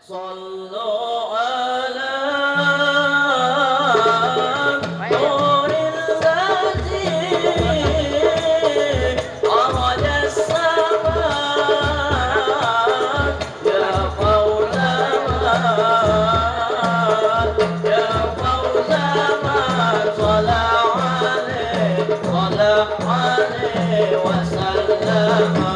صلوا على نور الذي أراد السماء يا فوز يا فوز من صلى عليه وسلم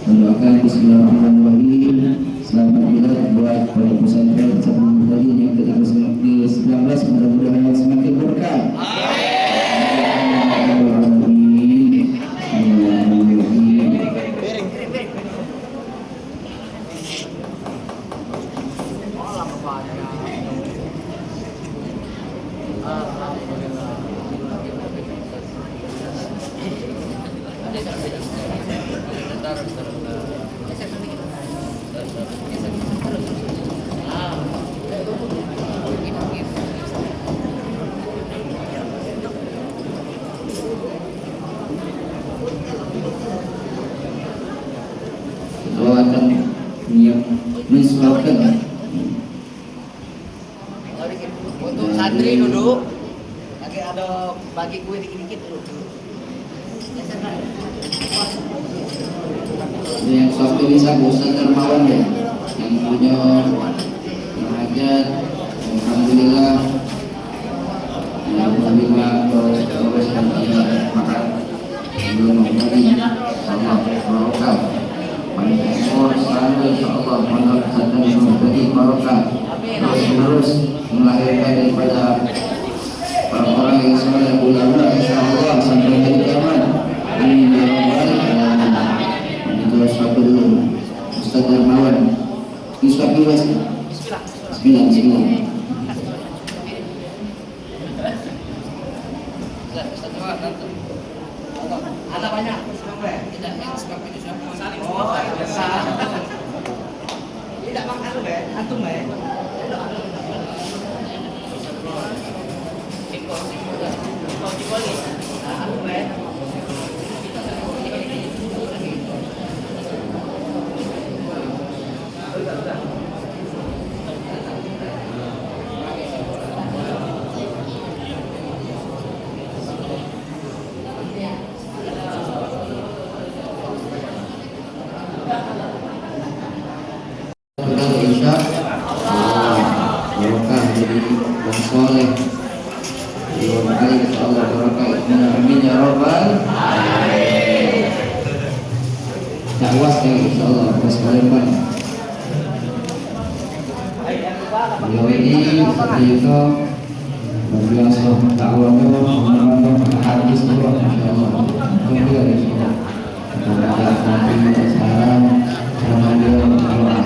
Mendoakan bismillahirrahmanirrahim. Selamat Milad buat para pesantren sebelum tadi yang ke-19, mudah-mudahan semakin berkah. Yang mensuapkan untuk santri duduk lagi ada bagi kue dikit-dikit dulu yang suatu bisa Ustaz Dermawan ya, yang punya hajat. Alhamdulillah Alhamdulillah terus makan belum lagi Allah barokah umur selalu insyaallah menurut sedang memberi barokah terus melahirkan daripada orang-orang yang soleh ulama insyaallah sampai hari kiamat. Amin ya rabbal alamin. Itu suatu dulu Ustaz Dermawan Ustaz dulu bismillah ada banyak tidak yang sebab itu siapa saling tidak makan lu antum dan soleh. Terima kasih Allah berkah. Amin ya rabbal alamin. Dakwah ya insyaallah Mas Palembang. Beliau ini seperti itu berbiasa dakwahnya mengenai hadis Allah insyaallah. Tunggu ya insyaallah. Kita baca nanti sekarang sama dia berdoa.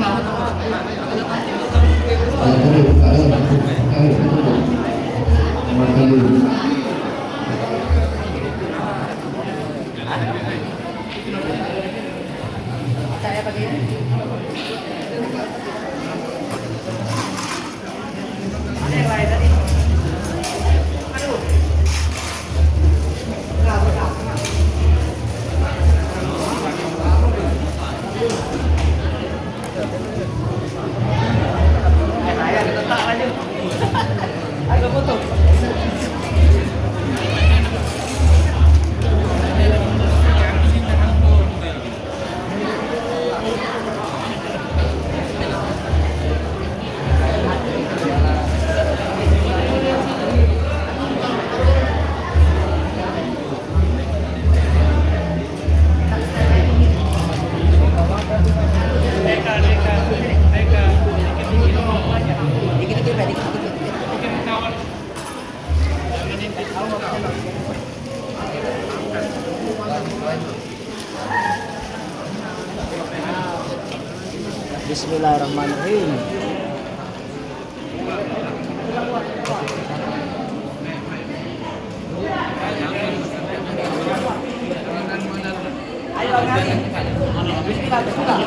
Bismillahirrahmanirrahim. Ayo Bukan.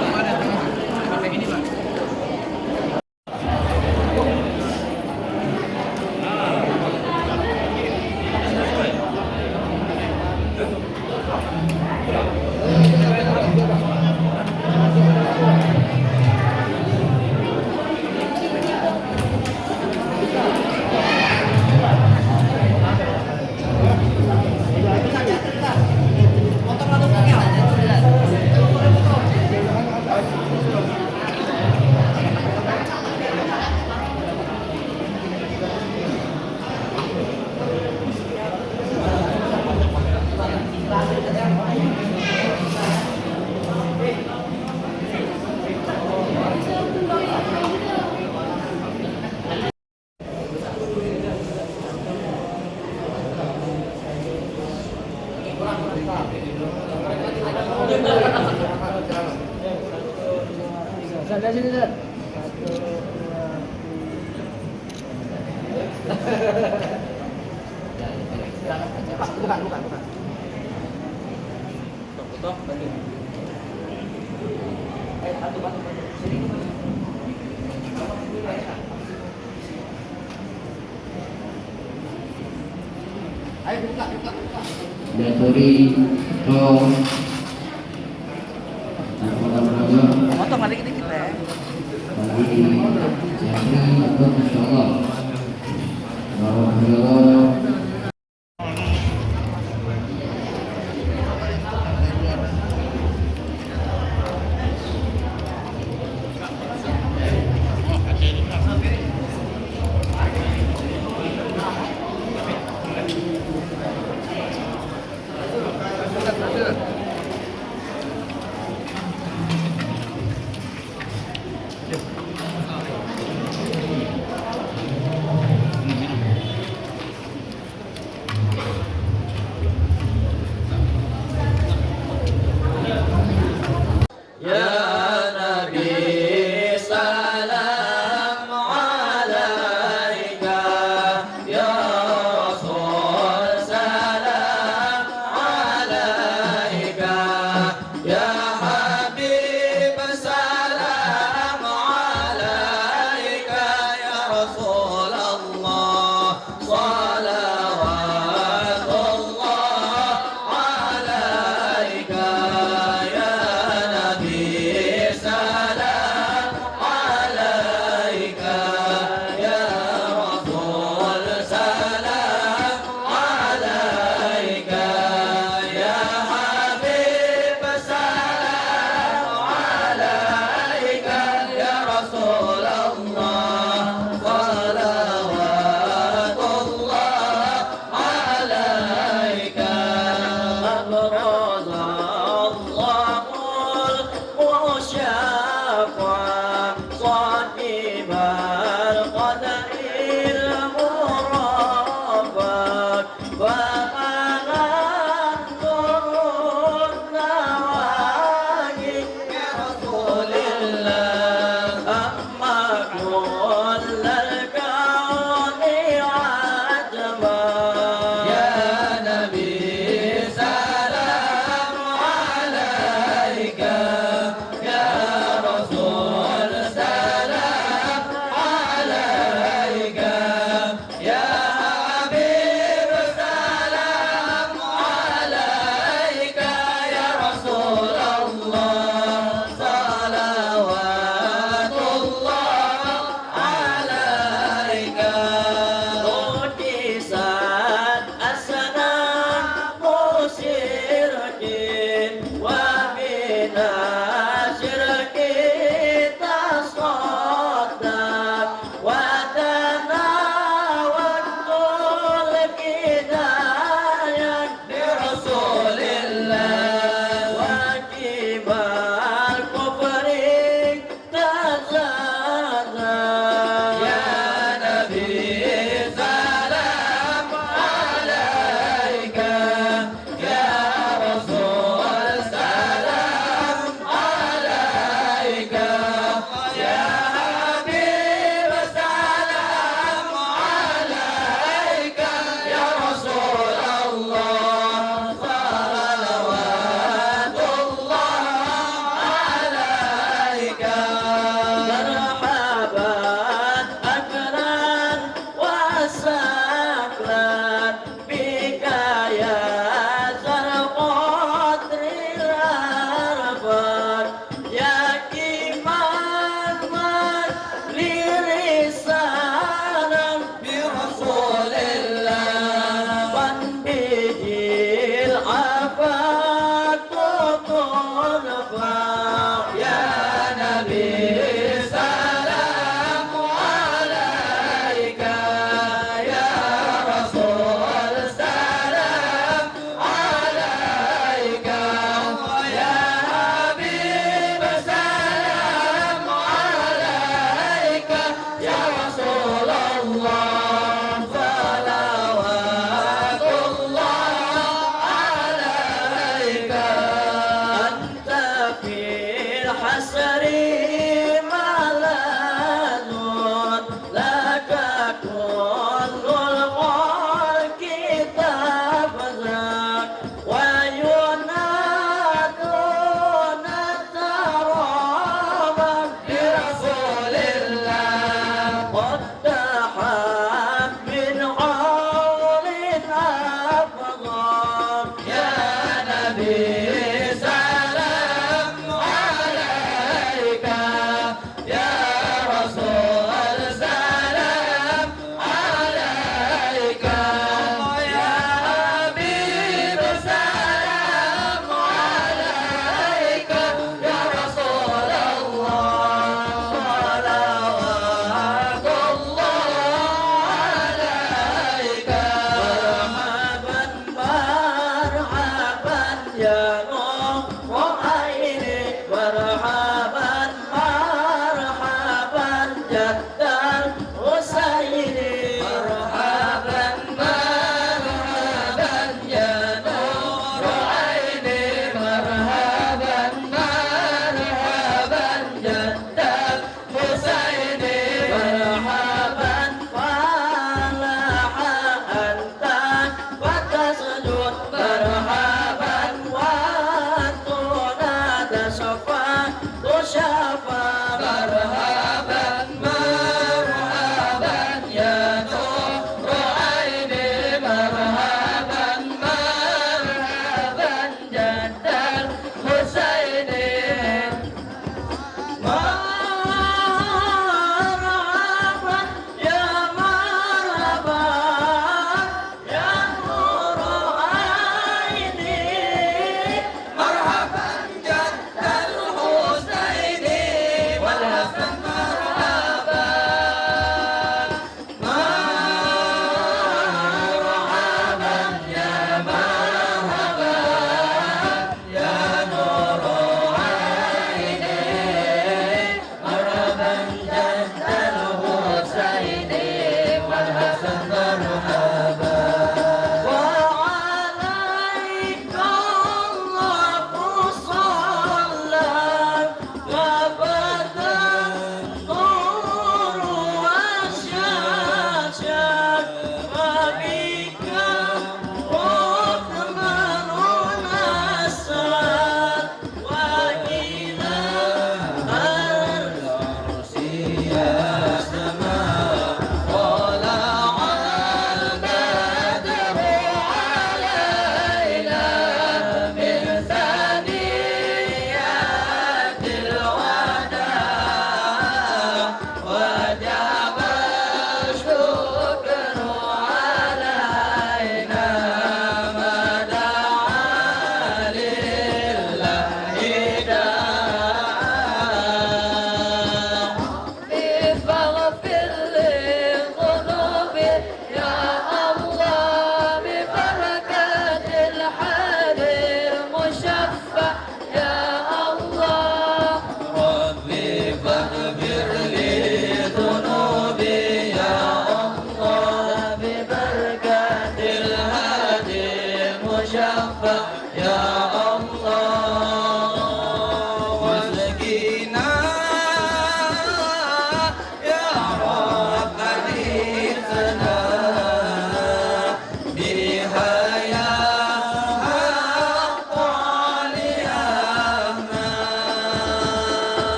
Ayo buka. Dari Potong dikit-dikit ya. bagi jadi itu insyaallah. Alhamdulillah. الكون عجبا يا نبي سلام عليك يا رسول سلام عليك يا حبيب سلام عليك يا رسول الله صلوات الله عليك قدست أسنان مشركين وبنا شرك تصدق وتناولت الكدايا برسول الله وجبا الكفر تزادى يا نبي سلام عليك يا رسول سلام عليك يا حبيب سلام عليك يا رسول الله صلوات الله عليك مرحبا أهلا وسهلا بك يا ذا القدر الأرفع يا إماما لرسالة برسول الله وانبه العفاة تنفع يا نبي سلام عليك يا رسول سلام عليك يا حبيب سلام عليك يا رسول الله صلوات الله عليك أنت في الحسر ملاذ لك كل الخلق تفزع وينادون ترابا برسول الله قد تحت من عول أفضل يا نبي سلام عليك يا رسول سلام عليك يا حبيب سلام عليك يا رسول الله صلوات الله عليك مرحبا مرحبا يا نور عيني مرحبا مرحبا جد الحسين مرحبا مرحبا يا نور عيني مرحبا مرحبا جد الحسين مرحبا فلاح أنت وتسجد مرحبا وتنادى شفا تشفى مرحبا مرحبا يا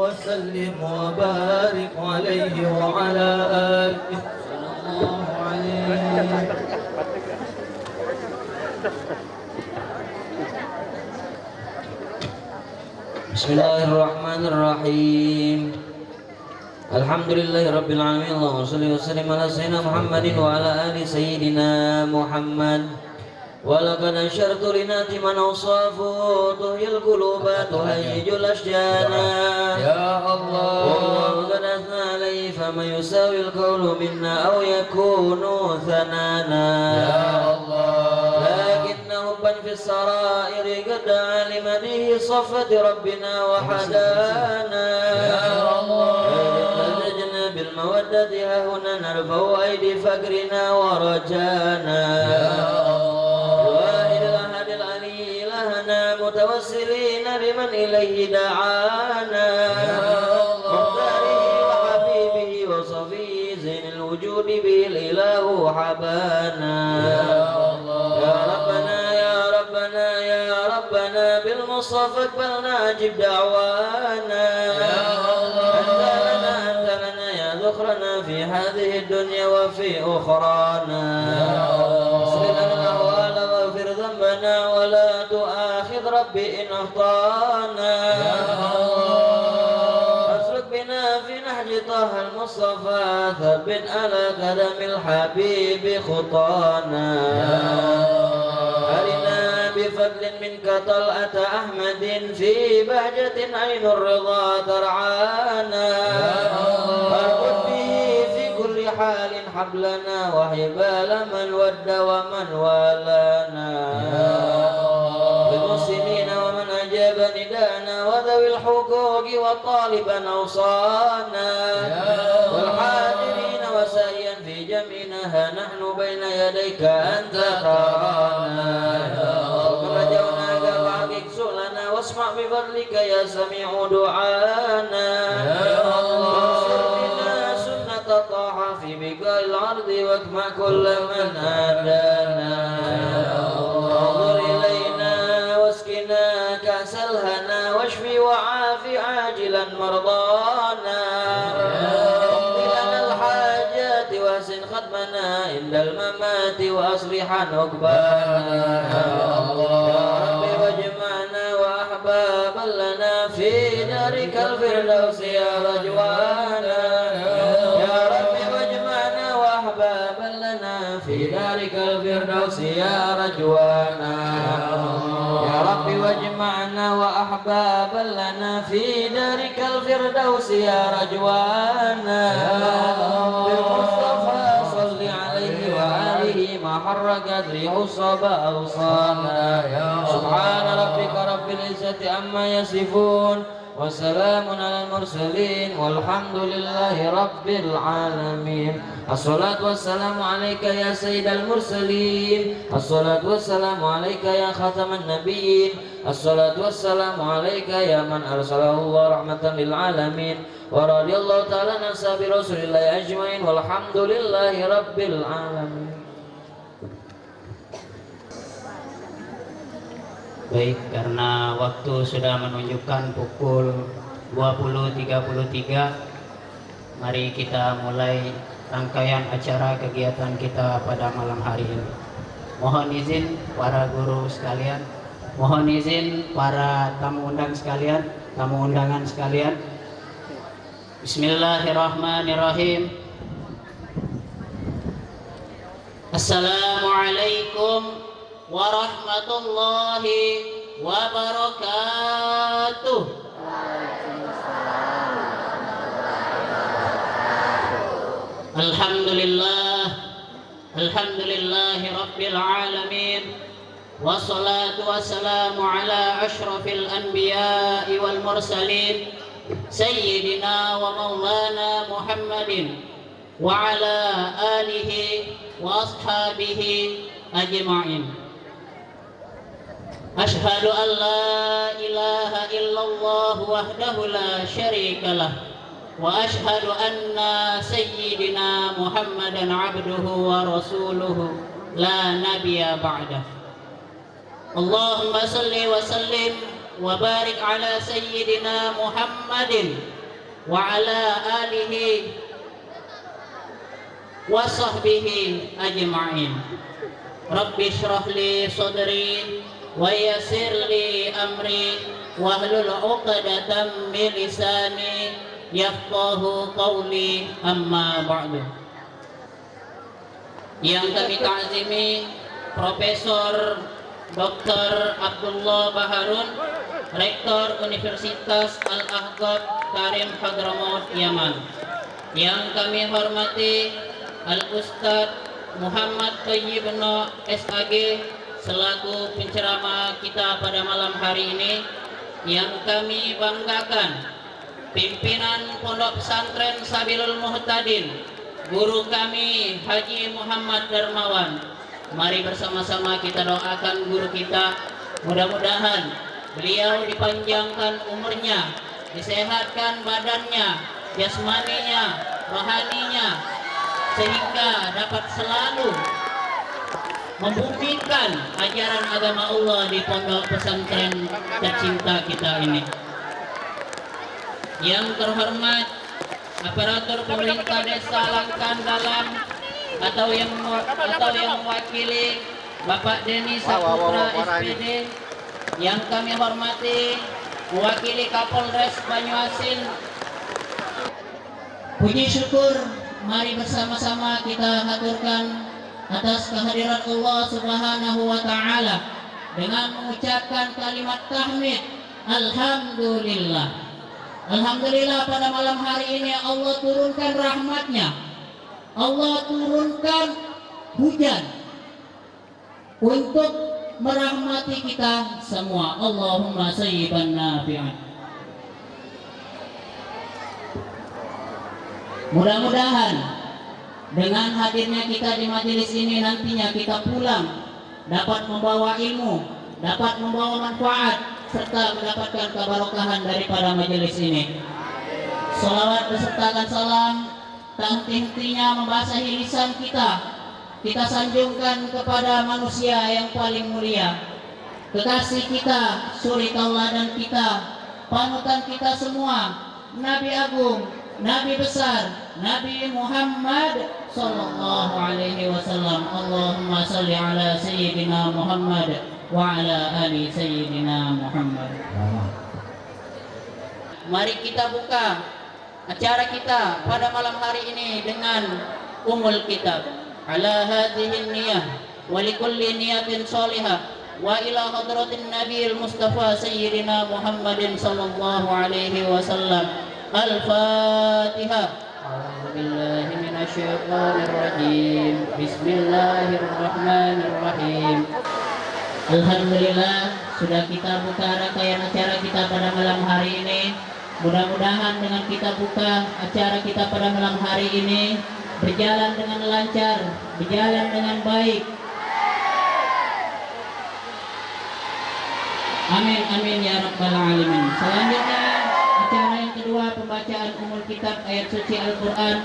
وسلم وبارك عليه وعلى آله صلى الله عليه. Bismillahirrahmanirrahim. Alhamdulillahirabbil alamin. Allahumma shalli wa sallim ala sayyidina Muhammadin wa ala ali sayyidina Muhammad. Wa laqad ashartu linati man awsafu tuhyil quluba tuhayyijul asjana. Ya Allah. Wa qad asna alayhi fama yusawil qawlu minna aw yakunu thanana. Ya Allah. Lakinna hubban fis sarairi qad alimanihi safati rabbina wa hadana. Ya Allah. بالمودة ها هنا نرفع أيدي فقرنا ورجانا. يا الله. الواحد الأحد العلي إلهنا متوسلين بمن إليه دعانا. يا الله. مختاره وحبيبه وصفيه زين الوجود به الإله حبانا. يا الله. يا ربنا يا ربنا يا ربنا بالمصطفى اقبلنا أجب دعوانا. يا الله. أنت لنا ذخرنا في هذه الدنيا وفي أخرانا. اصلح لنا الأحوال واغفر ذنبنا ولا تؤاخذ ربي إن أخطأنا. اسلك بنا في نهج طه المصطفى ثبت على قدم الحبيب خطانا. أرنا بفضل منك طلعة أحمد في بهجة عين الرضا ترعانا. حال حبلنا وحبال من ود ومن والانا. للمسلمين ومن أجاب ندانا وذوي الحقوق وطالبا أوصانا. والحاضرين وسائيا في جمعنا ها نحن بين يديك أنت ترانا. رجوناك فاحقق سؤلنا واسمع بفضلك يا سميع دعانا. طاح في بقاع الأرض واجمع كل من هدانا. انظر إلينا واسقنا كأس الهنا واشفي وعافي عاجلا مرضانا. اقض لنا الحاجات واحسن ختمنا عند الممات وأصلح عقبانا. يا رب واجمعنا وأحبابا لنا في دارك الفردوس يا رجوانا. في دارك الفردوس يا رجوانا. يا رب واجمعنا وأحبابا لنا في دارك الفردوس يا رجوانا. بالمصطفى صل عليه وآله ما حركت ريح الصبا أوصانا. سبحان ربك رب العزة عما يصفون وسلام على المرسلين والحمد لله رب العالمين. الصلاة والسلام عليك يا سيد المرسلين. الصلاة والسلام عليك يا خاتم النبيين. الصلاة والسلام عليك يا من أرسله الله رحمة للعالمين. ورضي الله تعالى عن أصحاب رسول الله أجمعين والحمد لله رب العالمين. Baik, karena waktu sudah menunjukkan pukul 20.33, mari kita mulai rangkaian acara kegiatan kita pada malam hari ini. Mohon izin para guru sekalian, mohon izin para tamu undang sekalian, tamu undangan sekalian. Bismillahirrahmanirrahim. Assalamualaikum warahmatullahi wabarakatuh. Alhamdulillah, alhamdulillahi rabbil alamin. Wassalatu wassalamu ala ashrafil anbiya'i wal mursalin sayyidina wa maulana Muhammadin wa ala alihi wa ashabihi ajma'in. Ashhadu an la ilaha illallah wahdahu la syarika lah wa ashhadu anna sayyidina Muhammadan abduhu wa rasuluhu la nabiyya ba'dah. Allahumma salli wa sallim wa barik ala sayyidina Muhammadin وعلى آله وصحبه أجمعين. رب اشرح لي صدري ويسر لي أمري واحلل عقدة من لساني يفقه قولي. أما بعد. Yang kami ta'zimi Profesor Dr. Abdullah Baharun, Rektor Universitas Al-Ahqaf Karim Hadramaut Yaman. Yang kami hormati Al-Ustadz Muhammad Thayyib SAG selaku penceramah kita pada malam hari ini. Yang kami banggakan pimpinan Pondok Pesantren Sabilul Muhtadin, guru kami Haji Muhammad Darmawan. Mari bersama-sama kita doakan guru kita, mudah-mudahan beliau dipanjangkan umurnya, disehatkan badannya, jasmaninya, rohaninya, sehingga dapat selalu membuktikan ajaran agama Allah di pondok pesantren tercinta kita ini. Yang terhormat aparatur pemerintah desa Langkan Dalam atau yang mewakili Bapak Denny Saputra SPD, yang kami hormati mewakili Kapolres Banyuasin. Puji syukur mari bersama-sama kita haturkan atas kehadiran Allah Subhanahu wa taala dengan mengucapkan kalimat tahmid alhamdulillah. Alhamdulillah pada malam hari ini Allah turunkan rahmatnya, Allah turunkan hujan untuk merahmati kita semua. Allahumma sayyiban nafi'an. Mudah-mudahan dengan hadirnya kita di majelis ini nantinya kita pulang dapat membawa ilmu, dapat membawa manfaat, serta mendapatkan keberkahan daripada majelis ini. Salawat besertakan salam tak henti-hentinya membasahi lisan kita. Kita sanjungkan kepada manusia yang paling mulia, kekasih kita, suri tauladan kita, panutan kita semua, Nabi Agung, Nabi besar, Nabi Muhammad sallallahu alaihi wasallam. Allahumma salli ala sayyidina Muhammad wa ala ali sayyidina Muhammad. Mari kita buka acara kita pada malam hari ini dengan umul kitab. Ala hadhihi niyah wa likulli niyatin salihah wa ila hadratin nabiyil mustafa sayyidina Muhammadin sallallahu alaihi wasallam. Al-Fatihah. A'udzu billahi minasyaitonir rajim. Bismillahirrahmanirrahim. Alhamdulillah sudah kita buka rangkaian acara kita pada malam hari ini. Mudah-mudahan dengan kita buka acara kita pada malam hari ini berjalan dengan lancar, berjalan dengan baik. Amin amin ya rabbal alamin. Selanjutnya acara yang kedua, pembacaan umul kitab ayat suci Al-Quran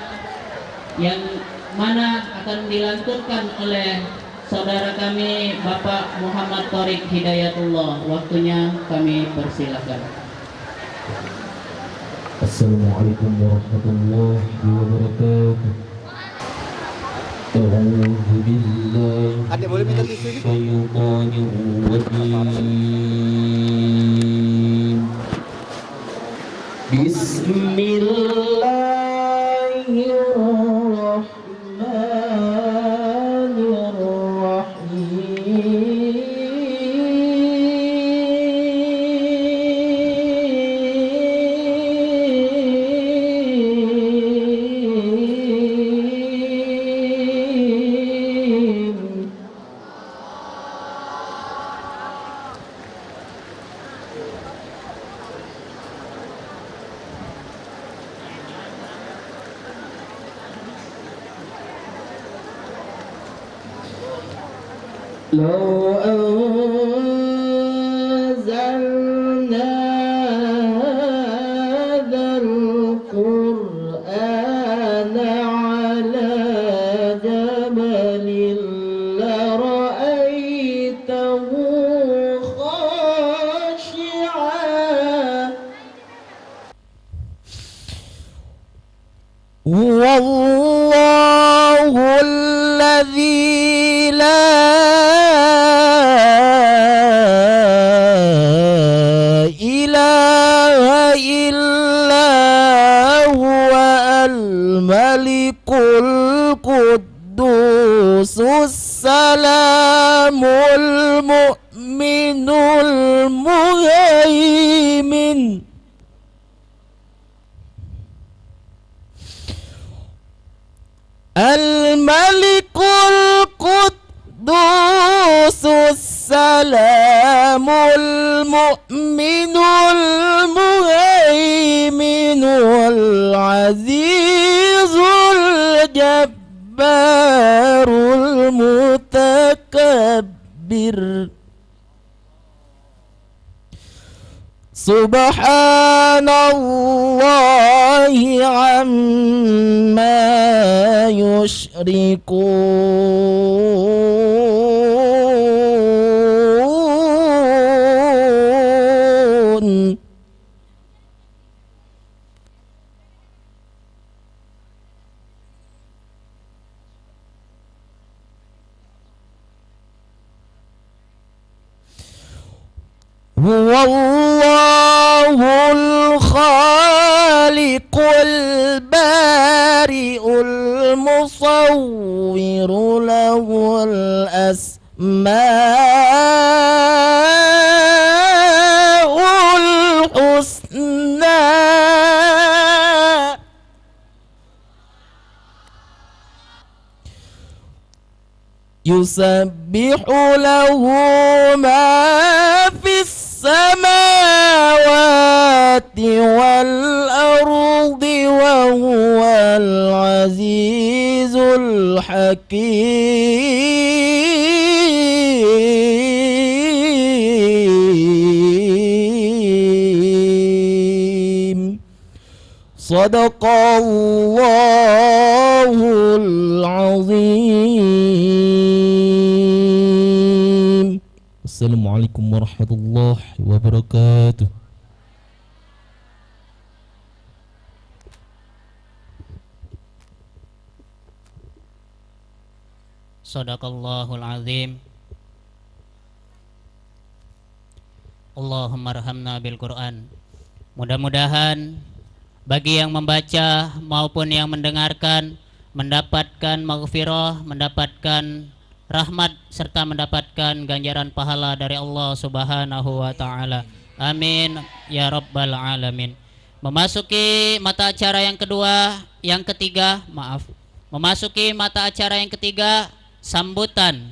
yang mana akan dilantunkan oleh saudara kami Bapak Muhammad Thoriq Hidayatullah. Waktunya kami persilakan. Assalamualaikum warahmatullahi wabarakatuh. A'udzu billahi minasyaitonir rajim. لو أنزلنا هذا القرآن على جبل لرأيته خاشعا Wallahu alladzi la ilaha illa huwa al-malikul quddusus salamul mu'minul muhaimin al-malikul quddusus salamul mu'minul muhaiminul azizul jabbarul mutakabbir Subhanallahi amma yushrikun. Huwallahul khaliqul bari'ul musawwiru lahul asma'ul husna yusabbihu lahu ma fis samawati wal ardi wa huwal azizul hakim. Sadaqallahul azim. Assalamualaikum warahmatullahi wabarakatuh. Sadaqallahul azim. Allahumma arhamna bil Quran. Mudah-mudahan bagi yang membaca maupun yang mendengarkan mendapatkan maghfirah, mendapatkan rahmat serta mendapatkan ganjaran pahala dari Allah Subhanahu wa taala. Amin ya rabbal alamin. Memasuki mata acara yang ketiga, memasuki mata acara yang ketiga, sambutan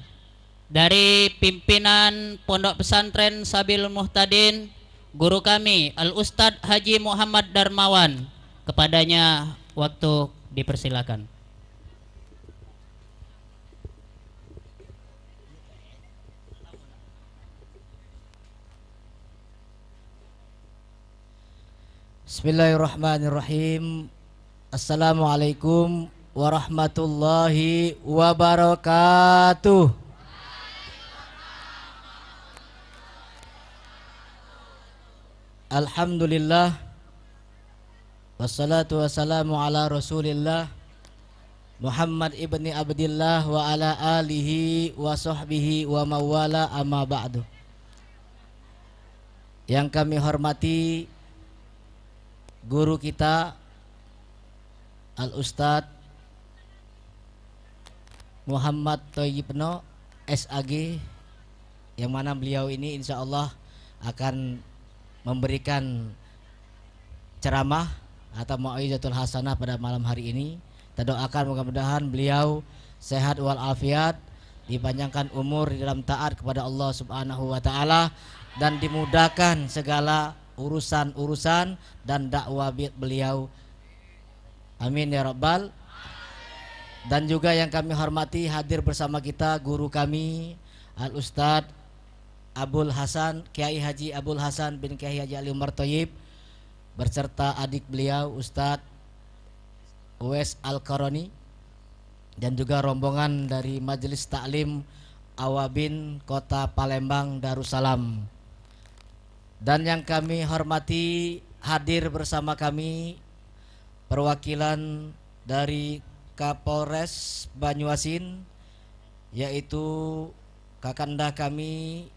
dari pimpinan Pondok Pesantren Sabilul Muhtadin, guru kami Al Ustadz Haji Muhammad Darmawan. Kepadanya waktu dipersilakan. Bismillahirrahmanirrahim. Assalamualaikum warahmatullahi wabarakatuh. Alhamdulillah, wassalatu wassalamu ala rasulillah Muhammad ibni Abdillah wa ala alihi wa sahbihi wa mawala amma ba'du. Yang kami hormati guru kita Al-Ustadz Muhammad Thayyibno SAG, yang mana beliau ini insya Allah akan memberikan ceramah atau mau'izatul hasanah pada malam hari ini. Kita doakan mudah-mudahan beliau sehat walafiat, dipanjangkan umur di dalam taat kepada Allah Subhanahu wa taala, dan dimudahkan segala urusan-urusan dan dakwah beliau. Amin ya rabbal. Dan juga yang kami hormati, hadir bersama kita guru kami Al Ustadz Abul Hasan, Kiai Haji Abul Hasan bin Kiai Haji Ali Umar Thayyib, berserta adik beliau Ustadz Uwais Al-Qarani, dan juga rombongan dari Majelis Taklim Awabin Kota Palembang Darussalam. Dan yang kami hormati, hadir bersama kami perwakilan dari Kapolres Banyuasin, yaitu kakanda kami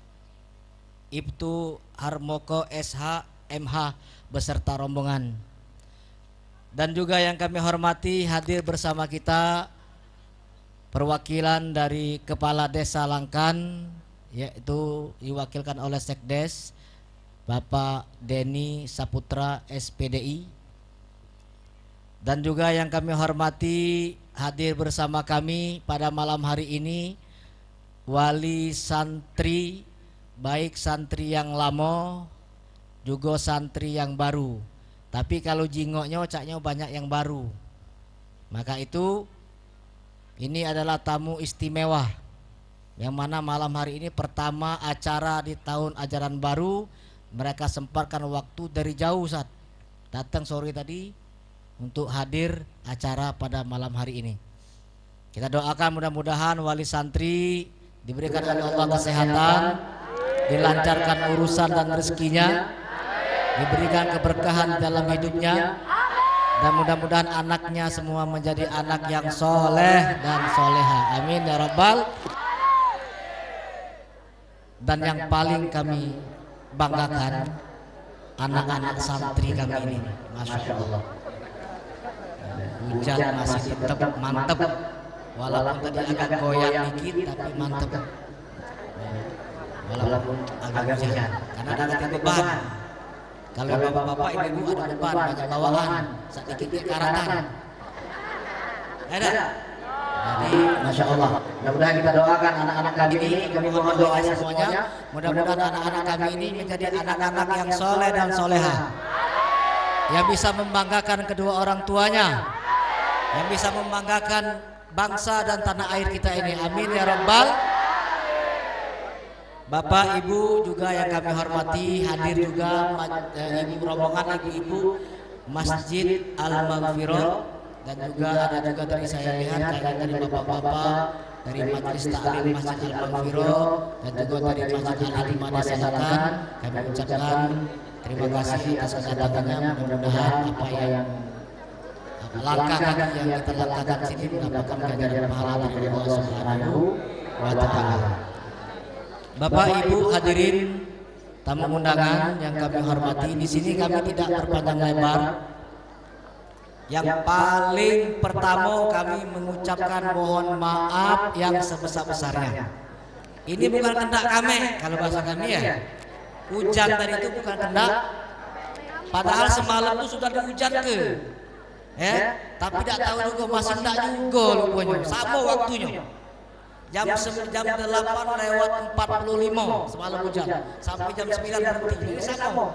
Ibtu Harmoko SH MH beserta rombongan. Dan juga yang kami hormati, hadir bersama kita perwakilan dari Kepala Desa Langkan, yaitu diwakilkan oleh Sekdes Bapak Denny Saputra SPDI. Dan juga yang kami hormati, hadir bersama kami pada malam hari ini wali santri, baik santri yang lama juga santri yang baru. Tapi kalau jingoknya caknya banyak yang baru. Maka itu ini adalah tamu istimewa yang mana malam hari ini pertama acara di tahun ajaran baru. Mereka sempatkan waktu dari jauh saat datang sore tadi untuk hadir acara pada malam hari ini. Kita doakan mudah-mudahan wali santri diberikan oleh Allah kesehatan, dilancarkan urusan dan rezekinya, diberikan keberkahan dalam hidupnya, dan mudah-mudahan anaknya semua menjadi anak yang soleh dan soleha. Amin ya rabbal. Dan yang paling kami banggakan anak-anak santri kami ini, masya Allah. Hujan masih tetap mantep, walaupun tadi agak goyang dikit tapi mantep. Walaupun agak hujan, karena ada beban. Kalau bapak-bapak ibu-ibu ada beban, banyak bawaan, sedikit kekaratan. Ada. Jadi masya Allah. Mudah-mudahan kita doakan anak-anak kami ini, kami mohon doanya semuanya. Mudah-mudahan anak-anak kami ini menjadi anak-anak yang soleh dan soleha, yang bisa membanggakan kedua orang tuanya, yang bisa membanggakan bangsa dan tanah air kita ini. Amin ya rabbal. Bapak Ibu juga yang kami hormati, hadir juga ibu rombongan ibu-ibu Masjid Al-Maghfirah, dan juga ada juga dari saya lihat kayaknya dari bapak-bapak dari Majelis Taklim Masjid Al-Maghfirah dan juga dari Masjid Al-Iman Selatan. Kami ucapkan terima kasih atas kedatangannya. Mudah-mudahan apa yang langkah kaki yang kita langkahkan sini mendapatkan ganjaran pahala dari Allah Subhanahu wa Ta'ala. Bapak Ibu hadirin tamu undangan yang kami hormati, di sini kami tidak berpanjang lebar. Yang paling pertama kami mengucapkan mohon maaf yang sebesar-besarnya. Ini bukan kendak kami, kalau bahasa kami ya. Hujan tadi itu bukan kendak. Padahal semalam itu sudah dihujan ke. Tapi tidak tahu juga masih tidak juga rupanya. Sama waktunya. Jam 8 lewat 45 semalam hujan sampai jam 9 berhenti. Ini sama.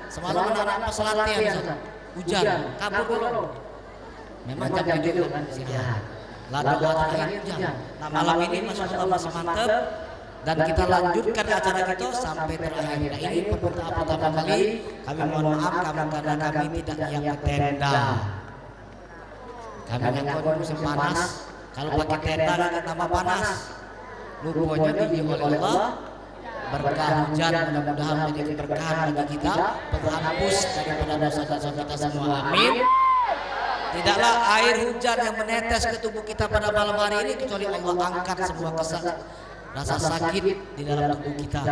Semalam anak-anak pas latihan hujan, kabur dulu. Memang jam 7 kan istirahat. Lalu terakhir hujan. Nah malam ini masya Allah masih mantap dan kita lanjutkan acara kita sampai terakhir. Nah ini permintaan pertama kali kami mohon maaf karena kami tidak yang ke tenda. Kami yang musim panas. Kalau pakai tenda akan tambah panas. Rupanya diizinkan oleh Allah berkah hujan, mudah-mudahan menjadi keberkahan bagi kita, penghapus daripada dosa-dosa kita semua. Amin. Tidaklah air hujan yang menetes ke tubuh kita pada malam hari ini kecuali Allah angkat semua rasa sakit di dalam tubuh kita.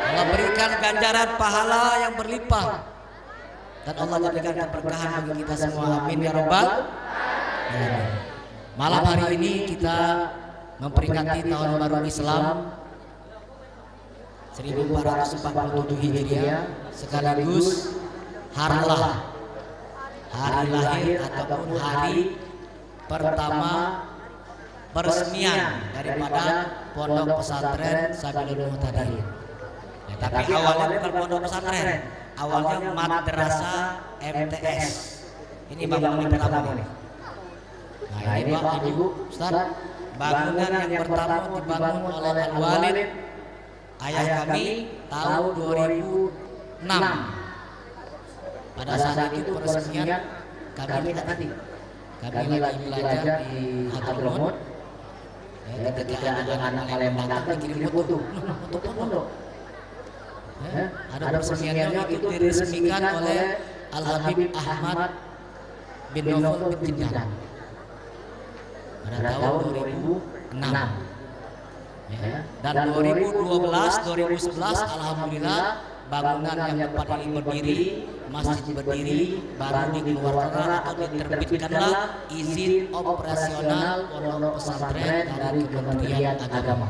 Allah berikan ganjaran pahala yang berlimpah dan Allah jadikan keberkahan bagi kita semua. Amin ya rabbal alamin. Malam hari ini kita memperingati tahun baru Islam 1447 Hijriah, sekaligus hari lahir ataupun hari pertama peresmian daripada Pondok Pesantren Sabilul Muhtadin. Tapi awalnya bukan pondok pesantren, awalnya madrasah MTS. Ini bangunan pertama ini. Nah ini Pak Ibu Ustaz, bangunan yang pertama dibangun oleh Al-Walid ayah kami tahun 2006. Pada saat itu peresmian kami lagi belajar di Hadramaut. Ketika anak-anak Palembang datang dikirim foto pondok. Ada peresmiannya itu diresmikan oleh Al Habib Ahmad bin Nawfal bin Jindan pada tahun 2006. Ya. Dan 2012, 2011 alhamdulillah bangunan yang tempat ini berdiri, masjid berdiri, baru dikeluarkan atau diterbitkanlah izin operasional pondok pesantren dari Kementerian Agama.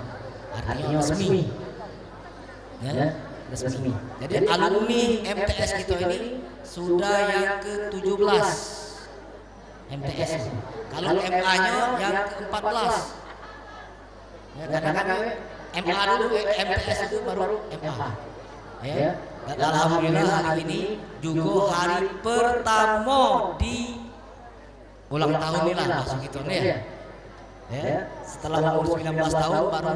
Artinya resmi. Ya, resmi. Jadi alumni MTS kita ini sudah yang ke-17 MTS. Kalau MA-nya yang ke-14. Ya, kadang-kadang MA dulu, MTS itu baru MA. Ya. Dan alhamdulillah hari ini juga hari pertama di ulang tahun ini lah masuk gitu nih. Ya. Setelah umur 19 tahun baru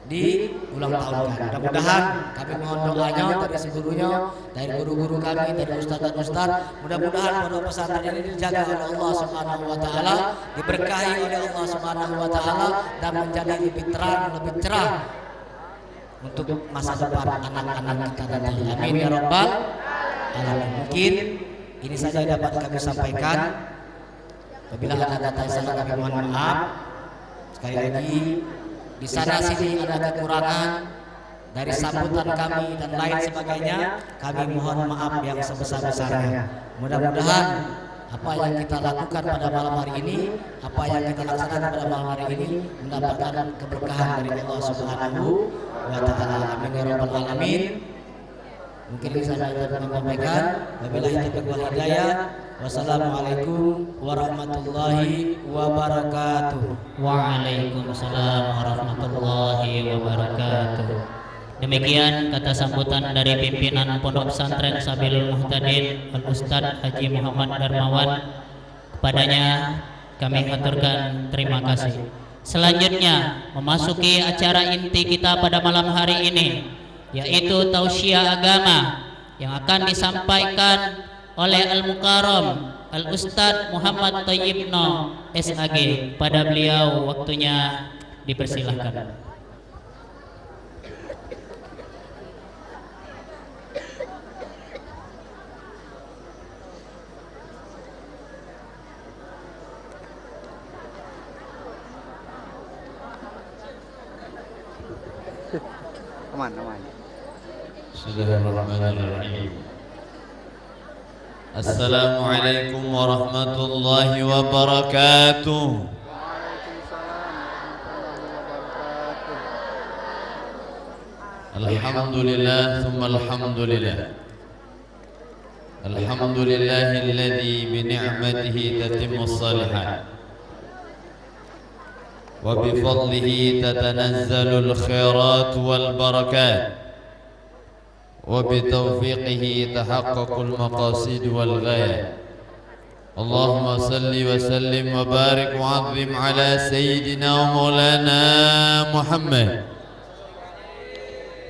di ulang tahun kan. Mudah-mudahan kami mohon doanya dari seluruhnya, dari guru-guru kami, dari ustaz-ustaz, mudah-mudahan pondok pesantren ini dijaga oleh Allah Subhanahu wa taala, diberkahi oleh Allah Subhanahu wa taala dan menjadi lebih terang, lebih cerah untuk masa depan anak-anak kita nanti. Amin ya rabbal alamin. Mungkin ini saja yang dapat kami sampaikan. Apabila ada kata yang salah kami mohon maaf. Sekali lagi di sana sini ada kekurangan dari sambutan kami dan lain sebagainya, kami mohon maaf yang sebesar-besarnya. Mudah-mudahan apa yang kita lakukan pada malam hari ini, apa yang kita laksanakan pada malam hari ini mendapatkan keberkahan dari Allah Subhanahu wa taala. Amin ya rabbal alamin. Mungkin ini saja yang dapat kami sampaikan. Wabillahi taufiq wal hidayah. Wassalamualaikum warahmatullahi wabarakatuh. Waalaikumsalam warahmatullahi wabarakatuh. Demikian kata sambutan dari pimpinan Pondok Pesantren Sabilul Muhtadin Al-Ustadz Haji Muhammad Darmawan. Kepadanya kami haturkan terima kasih. Selanjutnya memasuki acara inti kita pada malam hari ini, yaitu tausiah agama yang akan disampaikan oleh Al-Mukarram Al-Ustadz Muhammad Thayyibno SAG. Pada beliau waktunya dipersilahkan. Aman. Bismillahirrahmanirrahim. Assalamualaikum warahmatullahi wabarakatuh. Alhamdulillah thumma alhamdulillah. Alhamdulillahilladzi bi ni'matihi tatimmus shalihat wa bi fadlihi tatanazzalul khairat wal barakat وبتوفيقه تحقق المقاصد والغايات. اللهم صل وسلم وبارك وعظم على سيدنا ومولانا محمد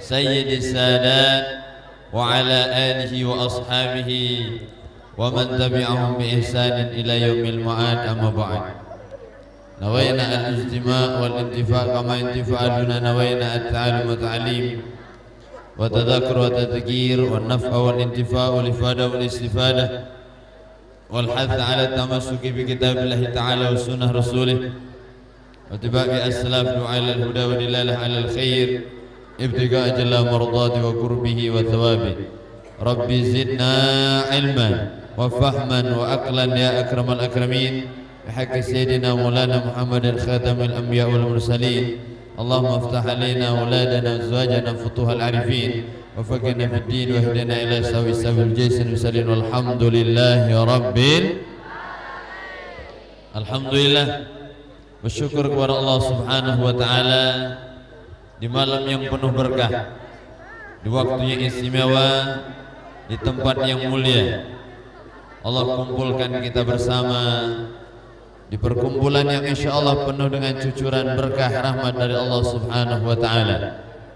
سيد السادات وعلى آله وأصحابه ومن تبعهم بإحسان إلى يوم المعاد. أما بعد، نوينا الاجتماع والانتفاع كما انتفاعنا نوينا التعلم والتعليم وتذكر وتذكير والنفع والانتفاع والإفادة والاستفادة والحث على التمسك بكتاب الله تعالى وسنة رسوله واتباع السلف دعاء إلى الهدى والدلالة على الخير ابتغاء جل مرضاته وقربه وثوابه. ربي زدنا علما وفهما وعقلا يا أكرم الأكرمين بحق سيدنا مولانا محمد خاتم الأنبياء والمرسلين. اللهم افتح علينا أولادنا وأزواجنا فتوح العارفين وفقنا في الدين واهدنا إلى سوي الجيش المرسلين. والحمد لله رب Alhamdulillah, bersyukur kepada Allah Subhanahu wa taala di malam yang penuh berkah, di waktu yang istimewa, di tempat yang mulia. Allah kumpulkan kita bersama di perkumpulan yang insya Allah penuh dengan cucuran berkah rahmat dari Allah Subhanahu wa taala.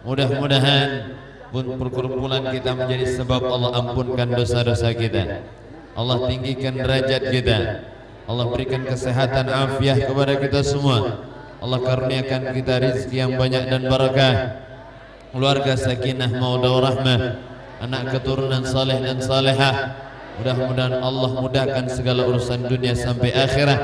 Mudah-mudahan perkumpulan kita menjadi sebab Allah ampunkan dosa-dosa kita, Allah tinggikan derajat kita, Allah berikan kesehatan afiah kepada kita semua, Allah karuniakan kita rezeki yang banyak dan barakah, keluarga sakinah mawaddah warahmah, anak keturunan saleh dan salehah, Mudah-mudahan Allah mudahkan segala urusan dunia sampai akhirat.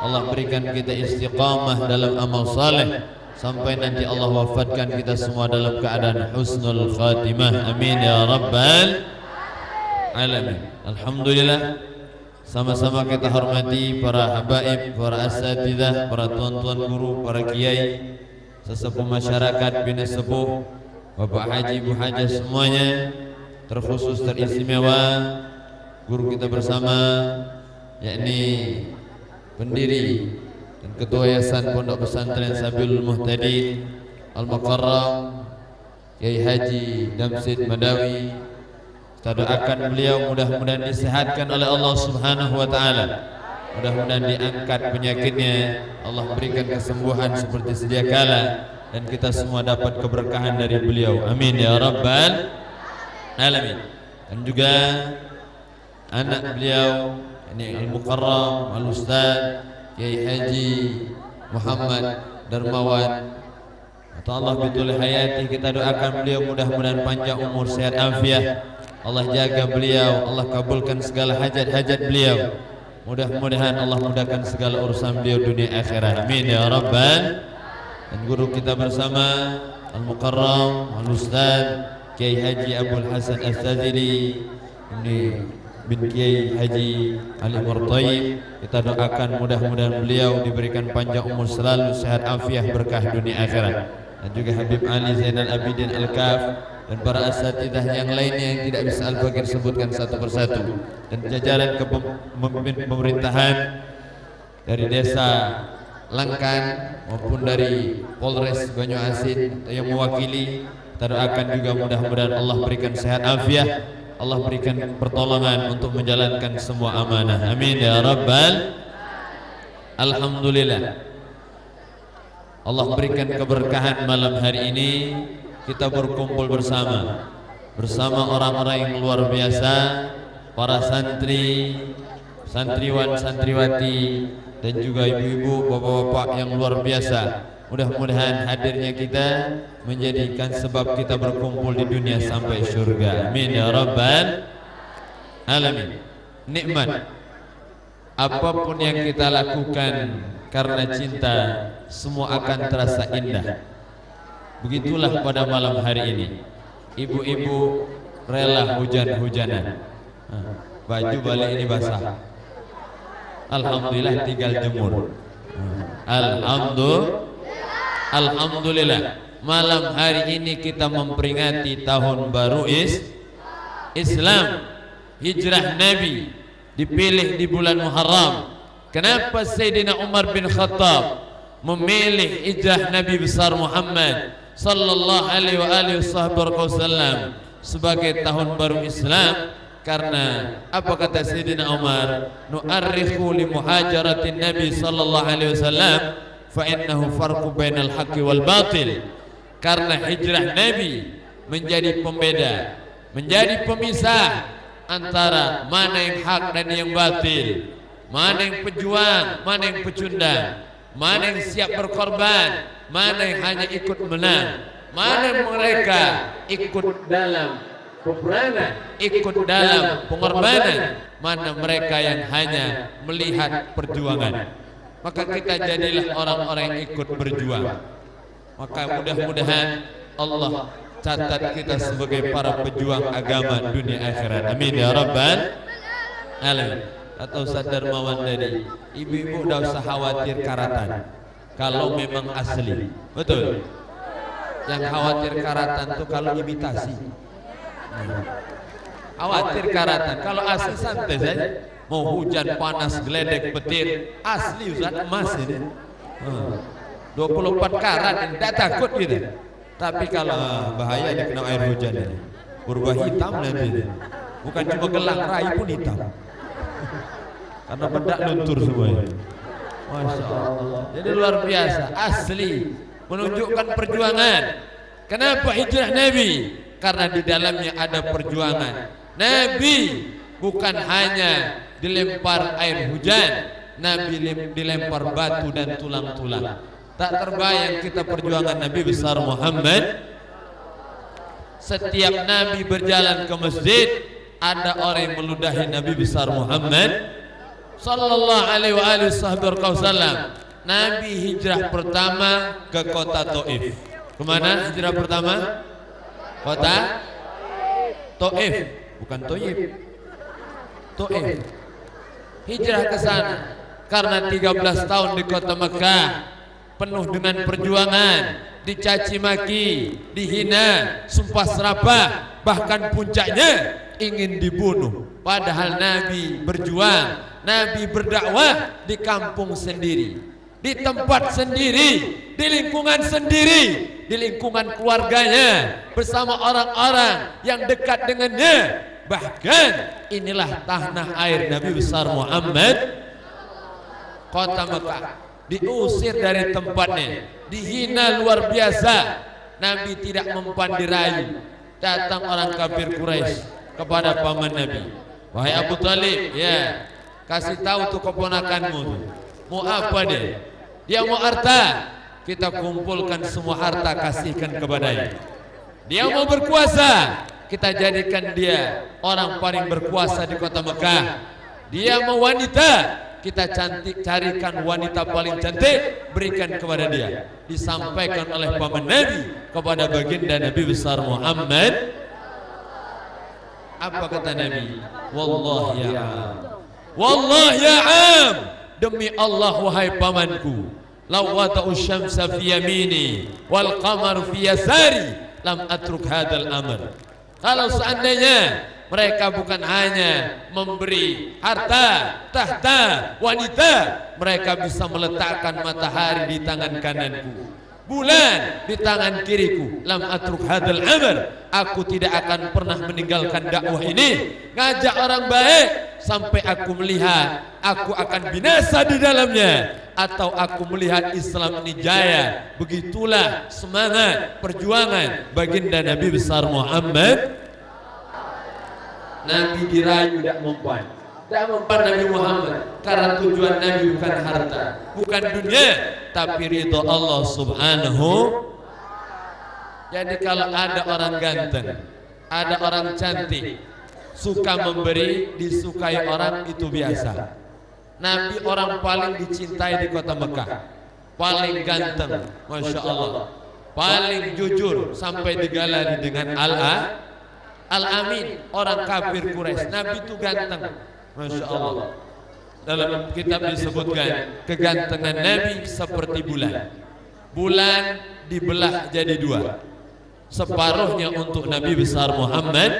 Allah berikan kita istiqamah dalam amal saleh sampai nanti Allah wafatkan kita semua dalam keadaan husnul khatimah. Amin ya rabbal alamin. Alhamdulillah, sama-sama kita hormati para habaib, para asatidzah, para tuan-tuan guru, para kiai, sesepuh masyarakat, bina sepuh, Bapak Haji, Ibu Hajah semuanya, terkhusus teristimewa guru kita bersama, yakni pendiri dan ketua Yayasan Pondok Pesantren Sabilul Muhtadin Al-Mukarram Kiai Haji Damsid Madawi. Kita doakan beliau mudah-mudahan disehatkan oleh Allah Subhanahu wa taala. Mudah-mudahan diangkat penyakitnya, Allah berikan kesembuhan seperti sedia kala dan kita semua dapat keberkahan dari beliau. Amin ya rabbal alamin. Dan juga anak beliau ini Al-Mukarram Al-Ustaz Kiai Haji Muhammad Darmawan, atau Allah betul hayati, kita doakan beliau mudah-mudahan panjang umur, sehat afiat. Allah jaga beliau, Allah kabulkan segala hajat-hajat beliau. Mudah-mudahan Allah mudahkan segala urusan beliau dunia akhirat. Amin ya rabbal. Dan guru kita bersama Al-Mukarram Al-Ustaz Kiai Haji Abdul Hasan As-Sadzili ini bin Kiai Haji Ali Murtaib, kita doakan mudah-mudahan beliau diberikan panjang umur, selalu sehat afiat, berkah dunia akhirat. Dan juga Habib Ali Zainal Abidin Al-Kaf dan para asatidzah yang lainnya yang tidak bisa Al-Fakir sebutkan satu persatu, dan jajaran kepemimpinan pemerintahan dari desa Langkan maupun dari Polres Banyuasin yang mewakili, kita doakan juga mudah-mudahan Allah berikan sehat afiat, Allah berikan pertolongan untuk menjalankan semua amanah. Amin ya rabbal. Alhamdulillah, Allah berikan keberkahan malam hari ini. Kita berkumpul bersama orang-orang yang luar biasa, para santri, santriwan, santriwati, dan juga ibu-ibu, bapak-bapak yang luar biasa. Mudah-mudahan hadirnya kita menjadikan sebab kita berkumpul di dunia sampai surga. Amin ya rabbal alamin. Nikmat apapun yang kita lakukan karena cinta, semua akan terasa indah. Begitulah pada malam hari ini. Ibu-ibu rela hujan-hujanan, baju balik ini basah, alhamdulillah tinggal jemur. Alhamdulillah, malam hari ini kita memperingati tahun baru Islam, hijrah Nabi dipilih di bulan Muharram. Kenapa Sayyidina Umar bin Khattab memilih hijrah Nabi besar Muhammad sallallahu alaihi wasallam sebagai tahun baru Islam? Karena apa kata Sayyidina Umar? Nu'arrikhu li muhajaratin Nabi sallallahu alaihi wasallam fa innahu farqu bainal haqqi wal batil. Karena hijrah Nabi menjadi pembeda, menjadi pemisah antara mana yang hak dan yang batil, mana yang pejuang, mana yang pecundang, mana yang siap berkorban, mana yang hanya ikut menang, mana mereka ikut dalam peperangan, ikut dalam pengorbanan, mana mereka yang hanya melihat perjuangan. Maka kita jadilah orang-orang yang ikut berjuang. Maka mudah-mudahan Allah catat kita sebagai para pejuang agama dunia akhirat. Amin ya rabbal alamin. Atau sadar mawan dari ibu-ibu udah usah khawatir karatan kalau memang asli, betul. Yang khawatir karatan tuh kalau imitasi. Khawatir karatan, kalau asli santai saja. Mau hujan, panas, geledek, petir, asli Ustaz, emas ini. 24 karat ini, tidak takut gitu. Tapi kalau bahaya dia kena air hujan ini, berubah hitam nanti. Bukan cuma gelang, rai pun hitam. Karena bedak luntur semuanya. Masya Allah. Jadi luar biasa, asli, menunjukkan perjuangan. Kenapa hijrah Nabi? Karena di dalamnya ada perjuangan. Nabi bukan hanya dilempar air hujan, Nabi dilempar batu dan tulang-tulang. Tak terbayang kita perjuangan Nabi besar Muhammad. Setiap Nabi berjalan ke masjid, ada orang yang meludahi Nabi besar Muhammad sallallahu alaihi wasallam. Nabi hijrah pertama ke kota Taif. Kemana hijrah pertama? Kota Taif, bukan Taif. Taif. Hijrah ke sana karena 13 tahun di kota Mekah penuh dengan perjuangan, dicaci maki, dihina, sumpah serapah, bahkan puncaknya ingin dibunuh. Padahal Nabi berjuang, Nabi berdakwah di kampung sendiri, di tempat sendiri, di lingkungan sendiri, di lingkungan keluarganya, bersama orang-orang yang dekat dengannya. Bahkan inilah tanah air Nabi besar Muhammad, kota Mekah. Diusir dari tempatnya, dihina luar biasa. Nabi tidak mempan dirayu. Datang orang kafir Quraisy kepada paman Nabi, wahai Abu Talib, ya, kasih tahu tuh keponakanmu, mau apa dia? Dia mau harta, kita kumpulkan semua harta, kasihkan kepadanya. Dia mau berkuasa, kita jadikan dia orang paling berkuasa di kota Mekah. Dia mau wanita, kita carikan wanita paling cantik, berikan kepada dia. Disampaikan oleh paman Nabi kepada baginda Nabi besar Muhammad. Apa kata Nabi? Wallah ya am, wallah ya am, demi Allah wahai pamanku, law wata'u syamsa fi yamini wal qamar fi yasari lam atruk hadal amr. Kalau seandainya mereka bukan hanya memberi harta, tahta, wanita, mereka bisa meletakkan matahari di tangan kananku, bulan di tangan kiriku, lam atruk hadal amr, aku tidak akan pernah meninggalkan dakwah ini, ngajak orang baik sampai aku melihat aku akan binasa di dalamnya, atau aku melihat Islam ini jaya. Begitulah semangat perjuangan baginda Nabi besar Muhammad. Nabi dirayu tidak mempan, Nabi Muhammad, karena tujuan Nabi bukan harta, bukan dunia, tapi ridho Allah subhanahu. Jadi kalau ada orang ganteng, ada orang cantik, suka memberi, disukai orang, itu biasa. Nabi orang paling dicintai di kota Mekah, paling ganteng, Masya Allah, paling jujur, sampai digalari dengan Al-Amin, orang kafir Quraisy. Nabi itu ganteng, Masya Allah. Dalam kitab disebutkan kegantengan Nabi seperti bulan. Bulan dibelah jadi dua, separuhnya untuk Nabi besar Muhammad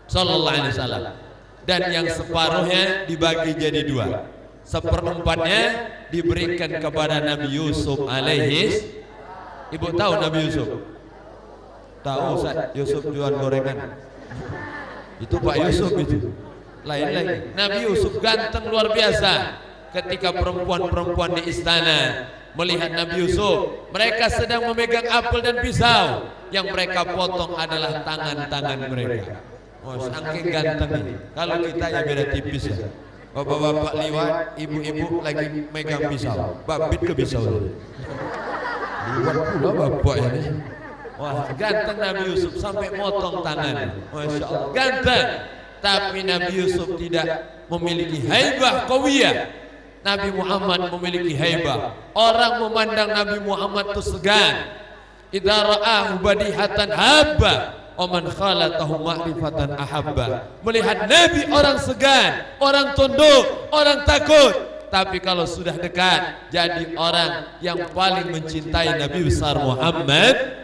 sallallahu alaihi wasallam, dan yang separuhnya dibagi jadi dua, seperempatnya diberikan kepada Nabi Yusuf alaihi. Ibu tahu Nabi Yusuf? Tahu Ustaz, Yusuf jual gorengan. Itu Pak Yusuf itu. Lain lagi. Nabi Yusuf ganteng luar biasa. Ketika perempuan-perempuan di istana melihat Nabi Yusuf, mereka sedang memegang apel dan pisau. Yang mereka potong adalah tangan-tangan mereka. Oh, saking ganteng ini. Kalau kita ya beda tipis ya. Bapak-bapak liwat, ibu-ibu lagi megang pisau, babit ke pisau. Liwat pula bapak ini. Wah, ganteng Nabi Yusuf sampai motong tangan. Masya Allah, ganteng. Tapi Nabi Yusuf tidak memiliki haibah qawiyah. Nabi Muhammad memiliki haibah. Orang memandang Nabi Muhammad itu segan. Idza ra'ahu badihatan habba wa man khalatahu ma'rifatan ahabba. Melihat Nabi orang segan, orang tunduk, orang takut. Tapi kalau sudah dekat, jadi orang yang paling mencintai Nabi besar Muhammad.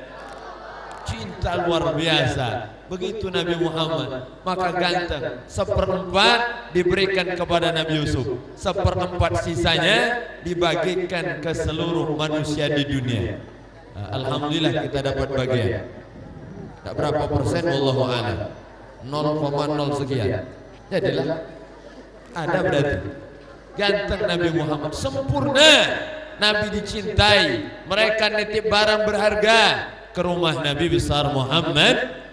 Cinta luar biasa. Begitu Nabi Muhammad, maka ganteng. Seperempat diberikan kepada Nabi Yusuf, seperempat sisanya dibagikan ke seluruh manusia di dunia. Alhamdulillah kita dapat bagian. Tak berapa persen, wallahu a'lam, 0,0 sekian. Jadilah ada berarti. Ganteng Nabi Muhammad, sempurna. Nabi dicintai. Mereka nitip barang berharga ke rumah Nabi besar Muhammad,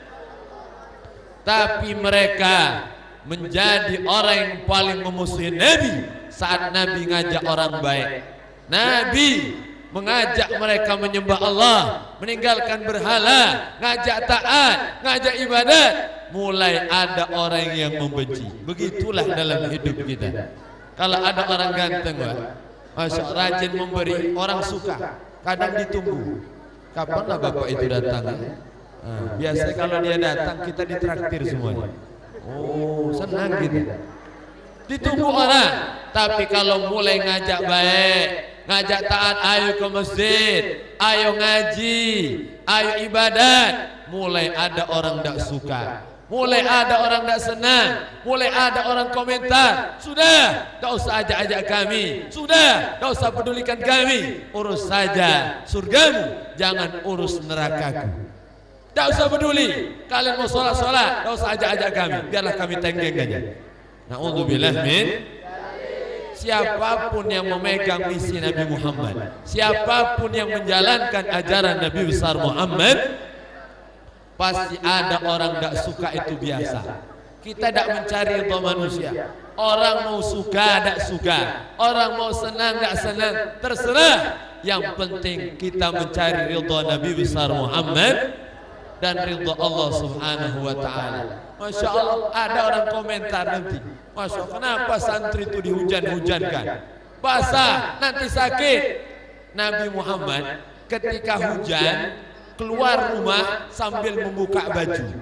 tapi mereka menjadi orang yang paling memusuhi Nabi saat Nabi ngajak orang baik. Nabi mengajak mereka menyembah Allah, meninggalkan berhala, ngajak taat, ngajak ibadat. mulai ada orang yang membenci. Begitulah dalam hidup kita. Kalau ada orang ganteng, Pak, Masya Allah, rajin memberi, orang suka. Kadang ditunggu. Kapanlah Bapak itu datang? Biasanya kalau dia datang kita ditraktir semuanya. Oh, senang kita. Ditunggu orang. Tapi kalau mulai ngajak baik, ngajak taat, ayo ke masjid, ayo ngaji, ayo ibadat, mulai ada orang tidak suka, mulai ada orang tidak senang, mulai ada orang komentar. Sudah, tidak usah ajak-ajak kami, sudah, tidak usah pedulikan kami, urus saja surgamu, jangan urus nerakaku. Tidak usah peduli, kalian mau sholat, tidak usah ajak-ajak kami, biarlah kami tenggeng aja. Na'udzubillah min. Siapapun yang memegang misi Nabi Muhammad, siapapun yang menjalankan ajaran Nabi besar Muhammad, pasti ada orang tidak suka, itu biasa. Kita tidak mencari ridha manusia. Orang mau suka tidak suka, orang mau senang tidak senang, terserah. Yang penting kita mencari ridha Nabi besar Muhammad dan ridha Allah Subhanahu wa taala. Masya Allah, ada orang komentar nanti, Masya Allah, kenapa santri itu dihujan-hujankan? Basah, nanti sakit. Nabi Muhammad ketika hujan keluar rumah sambil membuka baju.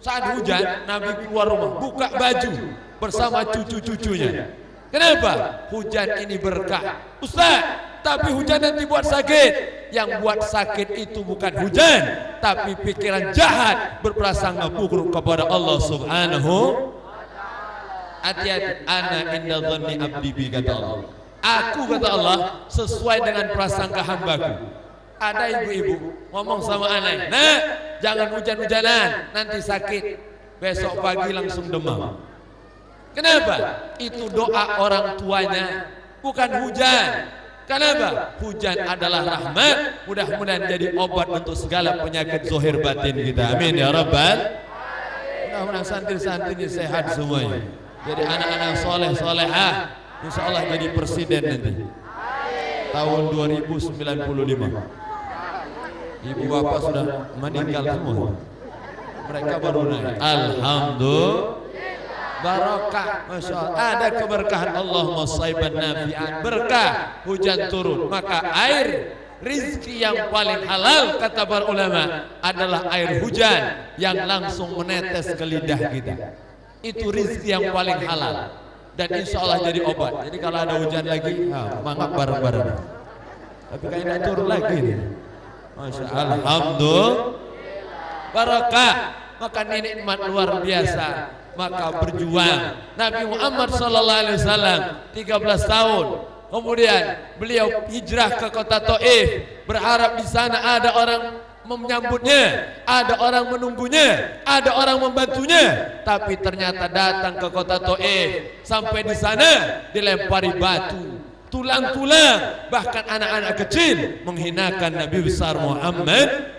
Saat hujan Nabi keluar rumah buka baju bersama cucu-cucunya. Kenapa? Hujan ini berkah. Ustaz, tapi hujan nanti buat sakit. Yang buat sakit itu bukan hujan, tapi pikiran jahat berprasangka buruk kepada Allah Subhanahu. Hati-hati, ana inda dhanni abdi bi, kata Allah. Aku, kata Allah, sesuai dengan prasangka hambaku. Ada ibu-ibu ngomong sama anak, nah, jangan hujan-hujanan, nanti sakit, besok pagi langsung demam. Kenapa? Itu doa orang tuanya, bukan hujan. Kenapa? Hujan adalah rahmat, mudah-mudahan jadi obat untuk segala penyakit zahir batin kita. Amin ya rabbal. Mudah-mudahan santri-santri ini sehat semuanya, jadi anak-anak soleh-solehah, insya Allah jadi presiden nanti tahun 2095. Ibu bapak sudah meninggal semua, mereka baru naik. Alhamdulillah, barakah, Masya Allah, ada keberkahan. Allahumma shayban nafi'an, berkah, hujan turun. Maka air rizki yang paling halal, kata para ulama, adalah air hujan yang langsung menetes ke lidah kita. Itu rizki yang paling halal dan insya Allah jadi obat. Jadi kalau ada hujan lagi, mangap bareng-bareng. Tapi kayaknya turun lagi nih. Masya Allah, alhamdulillah, barakah. Maka ini nikmat luar biasa. Maka berjuang. Nabi Muhammad SAW 13 tahun. Kemudian beliau hijrah ke kota Taif, berharap di sana ada orang menyambutnya, ada orang menunggunya, ada orang membantunya. Tapi ternyata datang ke kota Taif, sampai di sana dilempari batu, tulang-tulang, bahkan anak-anak kecil menghinakan Nabi besar Muhammad.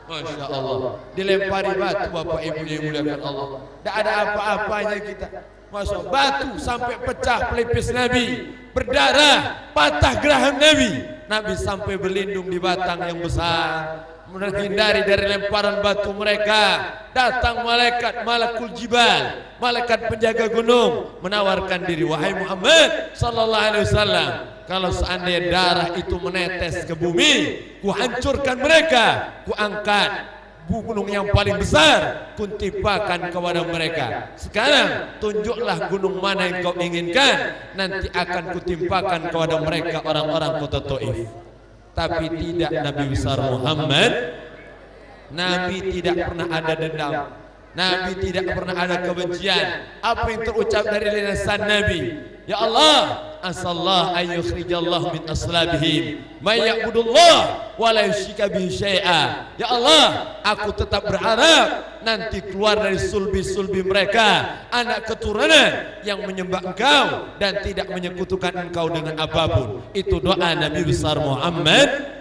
Masya Allah, dilempari batu, bapak ibu yang dimuliakan Allah. Tidak ada apa-apanya kita. Masya Allah, batu sampai pecah pelipis Nabi, berdarah, patah geraham Nabi. Nabi sampai berlindung di batang yang besar, menghindari dari lemparan batu mereka. Datang malaikat, malakul jibal, malaikat penjaga gunung, menawarkan diri, wahai Muhammad sallallahu alaihi wasallam, kalau seandainya darah itu menetes ke bumi, ku hancurkan mereka, ku angkat gunung yang paling besar, ku timpakan kepada mereka. Sekarang tunjuklah gunung mana yang kau inginkan, nanti akan ku timpakan kepada mereka orang-orang kota Taif. Tapi tidak, Nabi besar Muhammad, Nabi tidak pernah ada dendam, Nabi tidak pernah ada kebencian. Apa yang terucap dari lisan Nabi? Ya Allah, asallah ayyukhrijallah min aslabihim may ya'budullah wa la yusyrika bihi syai'a. Ya Allah, aku tetap berharap nanti keluar dari sulbi-sulbi mereka anak keturunan yang menyembah Engkau dan tidak menyekutukan Engkau dengan apapun. Itu doa Nabi besar Muhammad.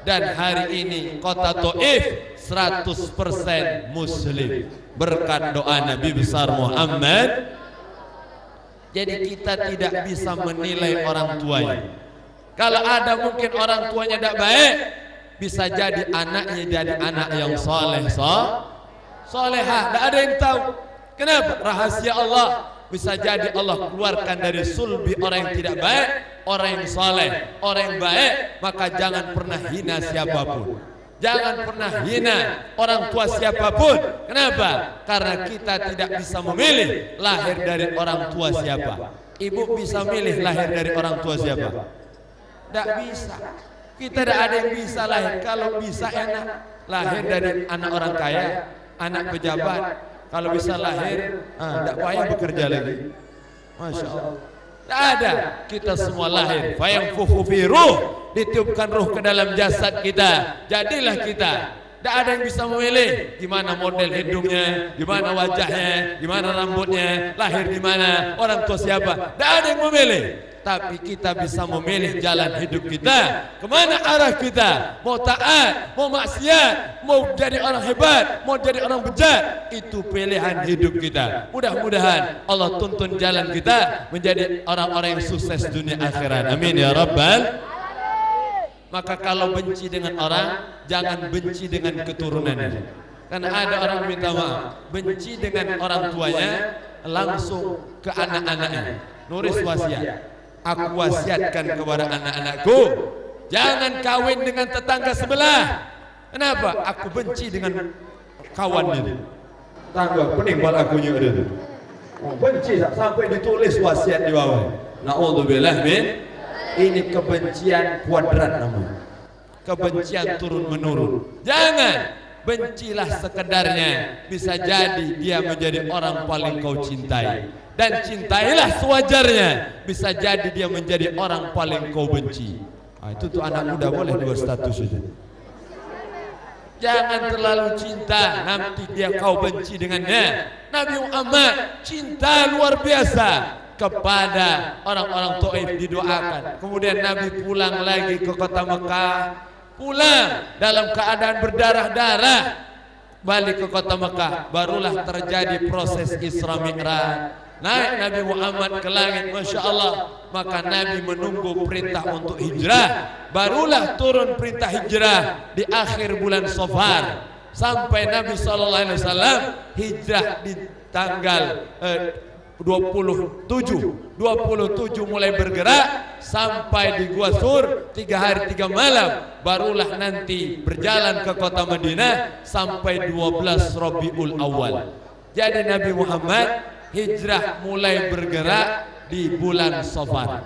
Dan hari ini kota Taif 100% muslim berkat doa Nabi besar Muhammad. Jadi kita tidak bisa menilai orang tuanya. Kalau ada mungkin orang tuanya tidak baik, bisa jadi anaknya jadi anak yang soleh, solehah, tidak ada yang tahu. Kenapa? Rahasia Allah. Bisa jadi Allah keluarkan dari sulbi orang yang tidak baik, orang yang soleh, orang yang baik. Maka jangan pernah hina siapapun. Jangan pernah hina orang tua siapapun. Kenapa? Karena kita tidak bisa memilih lahir dari orang tua siapa. Ibu bisa milih lahir dari orang tua siapa? Tidak bisa. Kita tidak ada yang bisa lahir. Kalau bisa enak lahir dari anak orang kaya, anak pejabat. Kalau bisa lahir, tidak payah bekerja lagi. Masya Allah. Tidak ada. Kita semua lahir. Fayangfuhu fi ruh. Ditiupkan ruh ke dalam jasad kita. Jadilah kita. Tidak ada yang bisa memilih gimana model hidungnya, gimana wajahnya, gimana rambutnya, lahir di mana, orang tua siapa. Tidak ada yang memilih. Tapi kita bisa memilih jalan hidup kita. Kemana arah kita? Mau taat, mau maksiat, mau jadi orang hebat, mau jadi orang bejat. Itu pilihan hidup kita. Mudah-mudahan Allah tuntun jalan kita menjadi orang-orang yang sukses dunia akhirat. Amin ya Rabbal. Maka kalau benci dengan orang, jangan benci dengan keturunannya. Karena ada orang minta maaf, benci dengan orang tuanya langsung ke anak-anaknya. Nulis wasiat. Aku wasiatkan kepada anak-anakku, jangan kawin dengan tetangga sebelah. Kenapa? Aku benci dengan kawan ini. Tangga pening bal akunya ada. Benci sampai ditulis wasiat di bawah. Na'udzubillah min. Ini kebencian kuadrat namanya. Kebencian turun menurun. Jangan. Bencilah sekedarnya. Bisa jadi dia menjadi orang paling kau cintai. Dan cintailah sewajarnya. Bisa jadi dia menjadi orang paling kau benci. Itu tuh anak muda boleh dua status itu. Jangan terlalu cinta, nanti dia kau benci dengannya. Nabi Muhammad cinta luar biasa kepada orang-orang Taif, didoakan. Kemudian Nabi pulang lagi ke kota Mekah. Pulang dalam keadaan berdarah-darah. Balik ke kota Mekah. Barulah terjadi proses Isra Mi'raj. Naik Nabi Muhammad ke langit, Masya Allah. Maka Nabi menunggu perintah untuk hijrah. Barulah turun perintah hijrah di akhir bulan Safar. Sampai Nabi SAW hijrah di tanggal 27 mulai bergerak sampai di Gua Sur 3 hari 3 malam. Barulah nanti berjalan ke kota Madinah sampai 12 Rabiul Awal. Jadi Nabi Muhammad hijrah mulai bergerak di bulan Safar.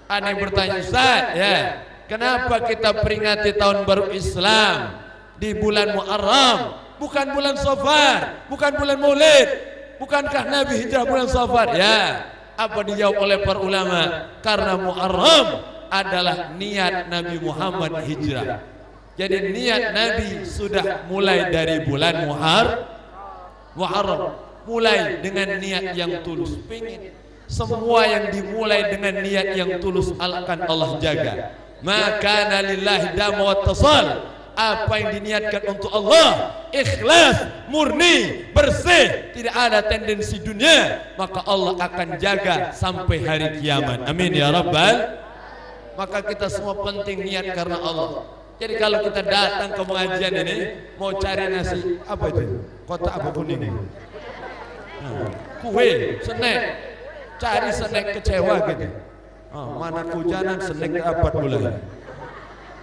Ada yang bertanya, Ustaz, ya, kenapa kita peringati tahun baru Islam di bulan Muharram, bukan bulan Safar, bukan bulan Maulid? Bukankah Nabi hijrah bulan Safar? Ya, apa dijawab oleh para ulama? Karena Muharram adalah niat Nabi Muhammad hijrah. Jadi niat Nabi sudah mulai dari bulan Muharram. Mulai dengan niat yang tulus. Pengen semua yang dimulai dengan niat yang tulus akan Allah jaga. Maka lillahi damu wattasal. Apa yang diniatkan untuk Allah ikhlas, murni, bersih, tidak ada tendensi dunia, maka Allah akan jaga sampai hari kiamat. Amin ya Rabbal. Maka kita semua penting niat karena Allah. Jadi kalau kita datang ke pengajian ini mau cari nasi apa itu? Kotak apa kuning ini? Kue, snack, cari snack kecewa gitu. Mana kehujanan snack dapat mulai.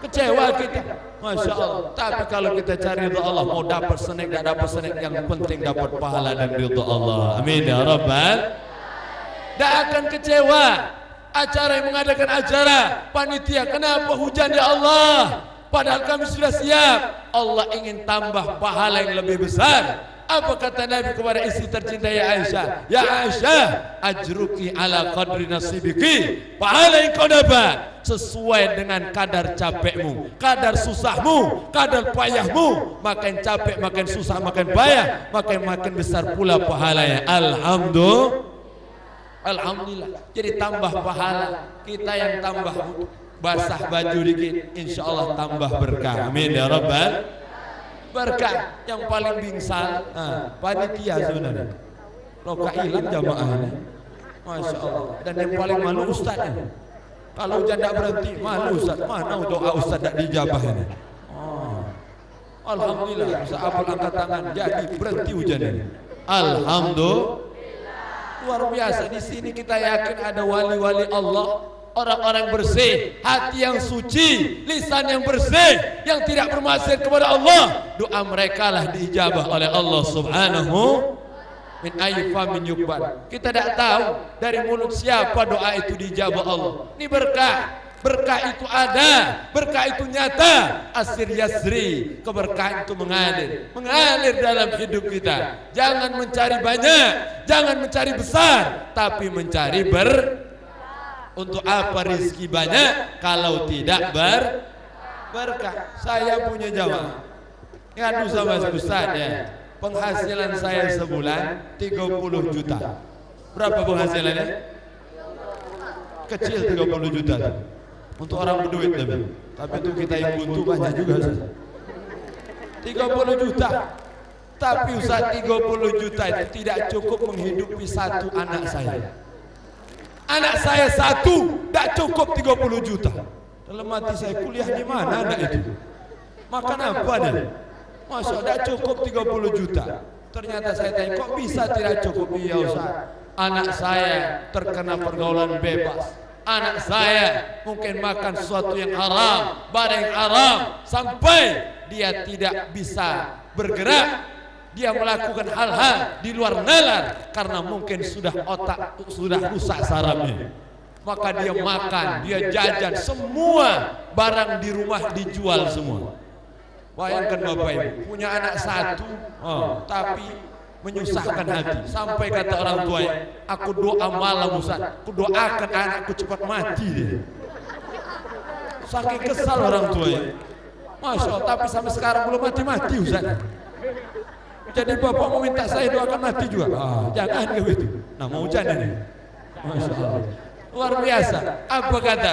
Kecewa kita, Masya Allah. Tapi kalau kita cari ridha Allah, mau dapat snack, tidak dapat snack, yang penting dapat pahala dan ridha Allah. Amin ya Rabbal. Tidak akan kecewa. Acara yang mengadakan acara, panitia, kenapa hujan ya Allah? Padahal kami sudah siap. Allah ingin tambah pahala yang lebih besar. Apa kata Nabi kepada istri tercinta ya Aisyah? Ya Aisyah, ajruki ala qadri nasibiki. Pahala yang kau dapat sesuai dengan kadar capekmu, kadar susahmu, kadar payahmu. Makin capek, makin susah, makin payah, makin besar pula pahalanya. Alhamdulillah. Jadi tambah pahala. Kita yang tambah basah baju dikit, insya Allah tambah berkah. Amin ya Rabbal. Berkah yang paling bingsal, panitia sebenarnya. Loka hilang jamaahnya, Masya Allah. Dan yang paling malu ustadznya. Kalau hujan tidak berhenti, malu ustadz. Mana doa ustadz tidak dijabah ini? Alhamdulillah, Ustaz Abdul angkat tangan, jadi berhenti hujan ini. Alhamdulillah. Luar biasa, di sini kita yakin ada wali-wali Allah, orang-orang bersih, hati yang suci, lisan yang bersih, yang tidak bermaksiat kepada Allah. Doa mereka lah diijabah oleh Allah Subhanahu min ayfa min yukbar. Kita tidak tahu dari mulut siapa doa itu diijabah Allah. Ini berkah. Berkah itu ada, berkah itu nyata. Asir yasri, keberkahan itu mengalir dalam hidup kita. Jangan mencari banyak, jangan mencari besar, tapi mencari untuk apa rizki banyak kalau tidak berkah. Saya punya jamaah, ngadu sama Ustaz ya, penghasilan saya sebulan 30 juta. Berapa penghasilannya? Kecil 30 juta. Untuk orang berduit tapi itu kita yang butuh banyak juga Ustaz. 30 juta. Tapi Ustaz 30 juta itu tidak cukup menghidupi satu anak saya. Anak saya satu tidak cukup 30 juta. Dalam hati saya, kuliah di mana anak itu? Makan apa dia? Masya Allah, tidak cukup 30 juta. Ternyata saya tanya, kok bisa tidak cukup? Iya Ustaz, anak saya terkena pergaulan bebas. Anak saya mungkin makan sesuatu yang haram, barang yang haram, sampai dia tidak bisa bergerak. Dia melakukan hal-hal di luar nalar karena mungkin sudah rusak sarafnya. Maka dia makan, dia jajan, semua barang di rumah dijual semua. Bayangkan Bapak Ibu, punya anak satu, tapi menyusahkan hati. Sampai kata orang tuanya, aku doa malam Ustaz, aku doakan anakku cepat mati dia. Saking kesal orang tuanya. Masya Allah, tapi sampai sekarang belum mati-mati Ustaz. Jadi Bapak mau minta saya doakan mati juga? Jangan begitu. Nah mau hujan ini. Masya Allah. Luar biasa. Apa kata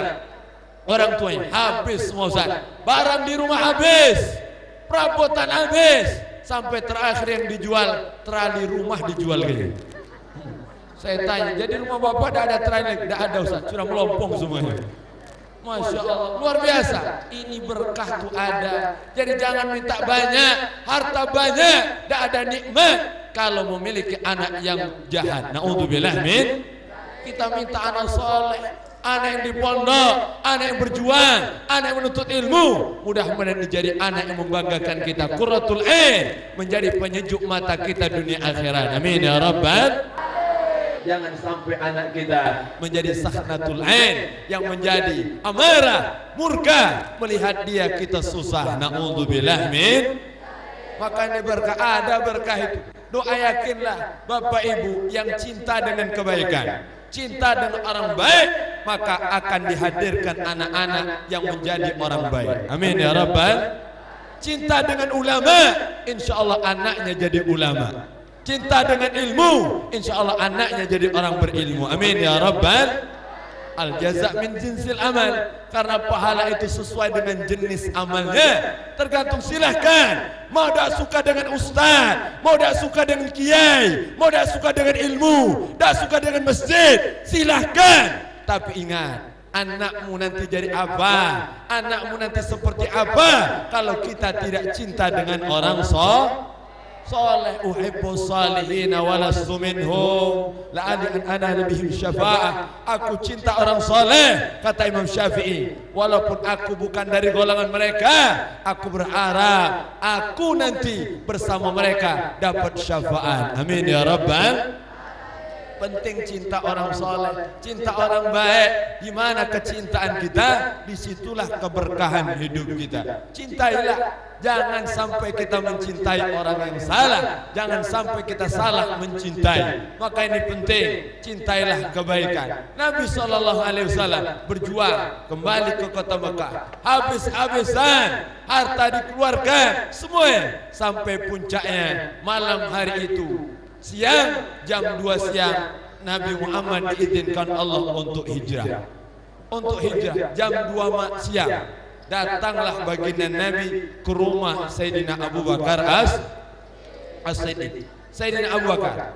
orang tuanya? Habis semua Ustaz. Barang di rumah habis, perabotan habis. Sampai terakhir yang dijual, terali rumah dijual gitu. Saya tanya, jadi rumah Bapak tidak ada terali? Tidak ada Ustaz, sudah melompong semuanya. Masya Allah, luar biasa. Ini berkah tuh ada. Jadi jangan minta banyak, harta banyak, tidak ada nikmat kalau memiliki anak yang jahat. Na'udzubillah min. Kita minta anak soleh, anak yang di pondok, anak yang berjuang, anak yang menuntut ilmu. Mudah-mudahan menjadi anak yang membanggakan kita. Qurratul ain, menjadi penyejuk mata kita dunia akhirat. Amin ya rabbal. Jangan sampai anak kita menjadi sahnatul ain, yang menjadi amarah, murka melihat dia kita susah. Na'udzubillah min. Maka ini berkah, ada berkah itu. Doa yakinlah Bapak Ibu yang cinta dengan kebaikan, cinta dengan orang baik, maka akan dihadirkan anak-anak yang menjadi orang baik. Amin ya rabbal. Cinta dengan ulama, insya Allah anaknya jadi ulama. Cinta dengan ilmu, insya Allah anaknya jadi orang berilmu. Amin ya rabbal. Al jaza min jinsil amal, karena pahala itu sesuai dengan jenis amalnya. Tergantung, silahkan. Mau tidak suka dengan ustaz, mau tidak suka dengan kiai, mau tidak suka dengan ilmu, tidak suka dengan masjid, silahkan. Tapi ingat, anakmu nanti jadi apa? Anakmu nanti seperti apa kalau kita tidak cinta dengan orang soleh? Uhibbu salihina wa lastu minhum la'ali an ana bihim syafa'ah. Aku cinta orang soleh, kata Imam Syafi'i, walaupun aku bukan dari golongan mereka, aku berharap aku nanti bersama mereka dapat syafaat. Amin ya rabbal. Penting cinta orang soleh, cinta orang baik. Di mana kecintaan kita, disitulah keberkahan hidup kita. Cintailah. Jangan sampai kita mencintai orang yang salah. Jangan sampai kita salah mencintai. Maka ini penting, cintailah kebaikan. Nabi SAW berjuang kembali ke kota Mekah. Habis-habisan harta dikeluarkan semuanya, sampai puncaknya malam hari itu. Siang, jam 2 siang, Nabi Muhammad diizinkan Allah untuk hijrah. Untuk hijrah, jam 2 siang, datanglah baginda Nabi ke rumah Sayyidina Abu Bakar As-Siddiq. Sayyidina Abu Bakar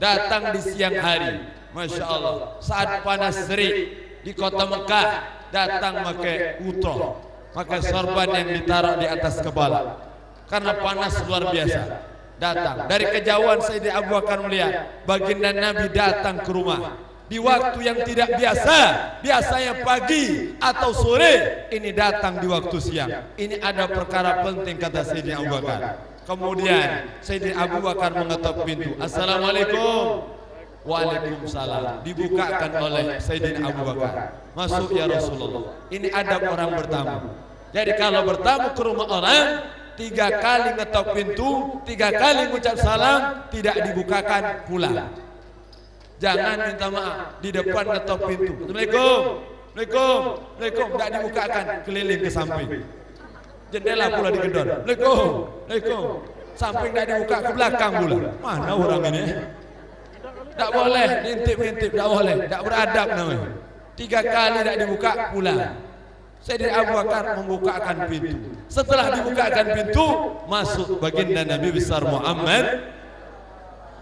datang di siang hari, Masya Allah, saat panas terik di kota Mekah, datang pakai utroh, pakai sorban yang ditaruh di atas kepala. karena panas luar biasa. Datang dari kejauhan Sayyidina Abu Bakar melihat baginda Nabi datang ke rumah di waktu yang tidak biasa, biasanya pagi atau sore, ini datang di waktu siang. Ini ada perkara penting kata Sayyidina Abu Bakar. Kemudian Sayyidina Abu Bakar mengetuk pintu. Assalamualaikum. Waalaikumsalam. Dibukakan oleh Sayyidina Abu Bakar. Masuk ya Rasulullah. Ini adab orang bertamu. Jadi kalau bertamu ke rumah orang, 3 kali ngetok pintu, 3 kali mengucap salam, tidak dibukakan, pulang. Jangan minta maaf di depan ngetok pintu. Assalamualaikum, Assalamualaikum, Assalamualaikum, tidak dibukakan, keliling ke samping. Jendela pula digedor. Assalamualaikum, Assalamualaikum, samping tidak dibuka, ke belakang pula. Mana orang ini? Tak boleh, ngintip-ngintip, tak boleh, tak beradab namanya. 3 kali tidak dibuka, pulang. Sayyidina Abu Bakar membukakan pintu. Setelah dibukakan pintu, masuk baginda Nabi besar Muhammad.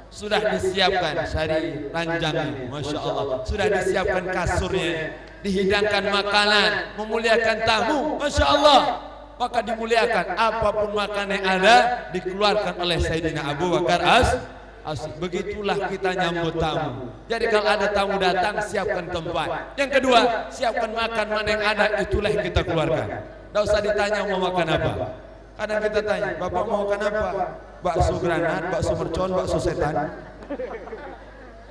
Sudah disiapkan sari ranjangnya, Masya Allah. Sudah disiapkan kasurnya, dihidangkan makanan, memuliakan tamu, Masya Allah. Maka dimuliakan, apapun makanan yang ada dikeluarkan oleh Sayyidina Abu Bakar begitulah kita nyambut tamu. Jadi kalau ada tamu datang, siapkan tempat. Yang kedua, siapkan makan mana yang ada, itulah yang kita keluarkan. Tidak usah ditanya mau makan apa. Kadang kita tanya, Bapak mau makan apa? Bakso granat, bakso mercon, bakso setan.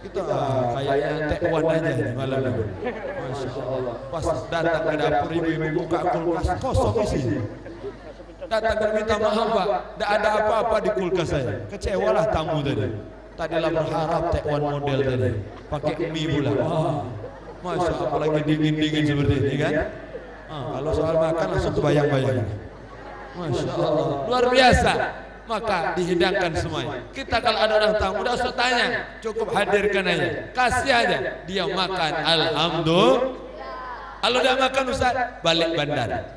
Itu kayaknya tekwan aja di malam ini. Masya Allah. Pas datang ke dapur, ibu-ibu buka kulkas, kosong isi. Datang dan minta maaf Pak, tidak ada apa-apa di kulkas saya. Kecewalah tamu tadi. Tadilah berharap tekwan model tadi, pakai mie pula. Wah, Masya Allah, apalagi dingin-dingin seperti ini kan. Kalau soal makan langsung terbayang-bayang. Masya Allah, luar biasa. Maka dihidangkan semuanya. Kita kalau ada orang tamu, tidak usah tanya, cukup hadirkan aja, kasih aja, dia makan. Alhamdulillah. Kalau dia makan Ustaz, balik bandar.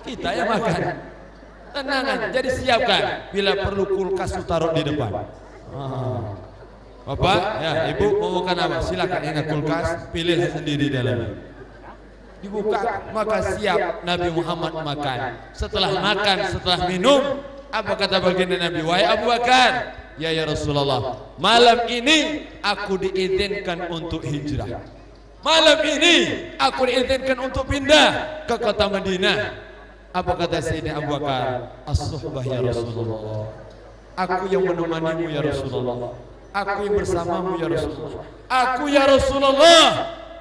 Kita yang makan. Tenangan, jadi siapkan. Bila perlu kulkas taruh di depan. Bapak, ya Ibu mau makan apa? Silakan ingat kulkas, pilih sendiri dalamnya. Dibuka, maka siap Nabi Muhammad makan. Setelah makan, setelah minum, apa kata baginda Nabi? Wahai Abu Bakar, ya Rasulullah, malam ini aku diizinkan untuk hijrah. Malam ini aku diizinkan untuk pindah ke kota Madinah. Apa kata Sayyidina Abu Bakar? As-suhbah ya Rasulullah. Aku yang menemanimu ya Rasulullah. Aku yang bersamamu ya Rasulullah. Aku ya Rasulullah,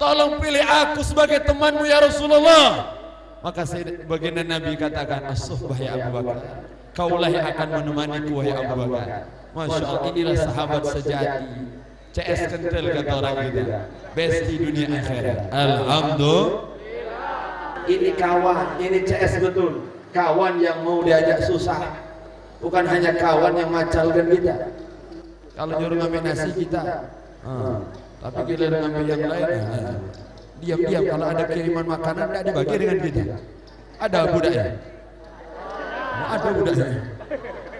tolong pilih aku sebagai temanmu ya Rasulullah. Maka baginda Nabi katakan, as-suhbah ya Abu Bakar, kaulah yang akan menemaniku wahai Abu Bakar. Masya Allah, inilah sahabat sejati. CS kental kata orang kita, best di dunia akhirat. Alhamdulillah. Ini kawan, ini CS betul. Kawan yang mau diajak susah, bukan hanya kawan yang macalkan kita. Kalau nyuruh ngambil nasi kita, tapi giliran ngambil yang lain, diam-diam. Kalau ada kiriman makanan, tidak dibagi dengan kita. Ada budaknya. Ada budaknya.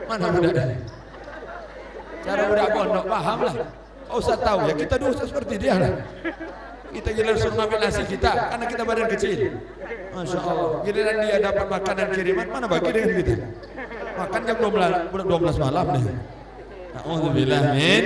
Mana budaknya? Cara budak pondok paham lah. Kau usah tahu ya, kita dulu seperti dia lah. Kita giliran suruh ngambil nasi kita, karena kita badan kecil. Masya Allah, giliran dia dapat makanan kiriman, mana bagi dengan kita? Makan jam 12 malam nih. Alhamdulillah, min.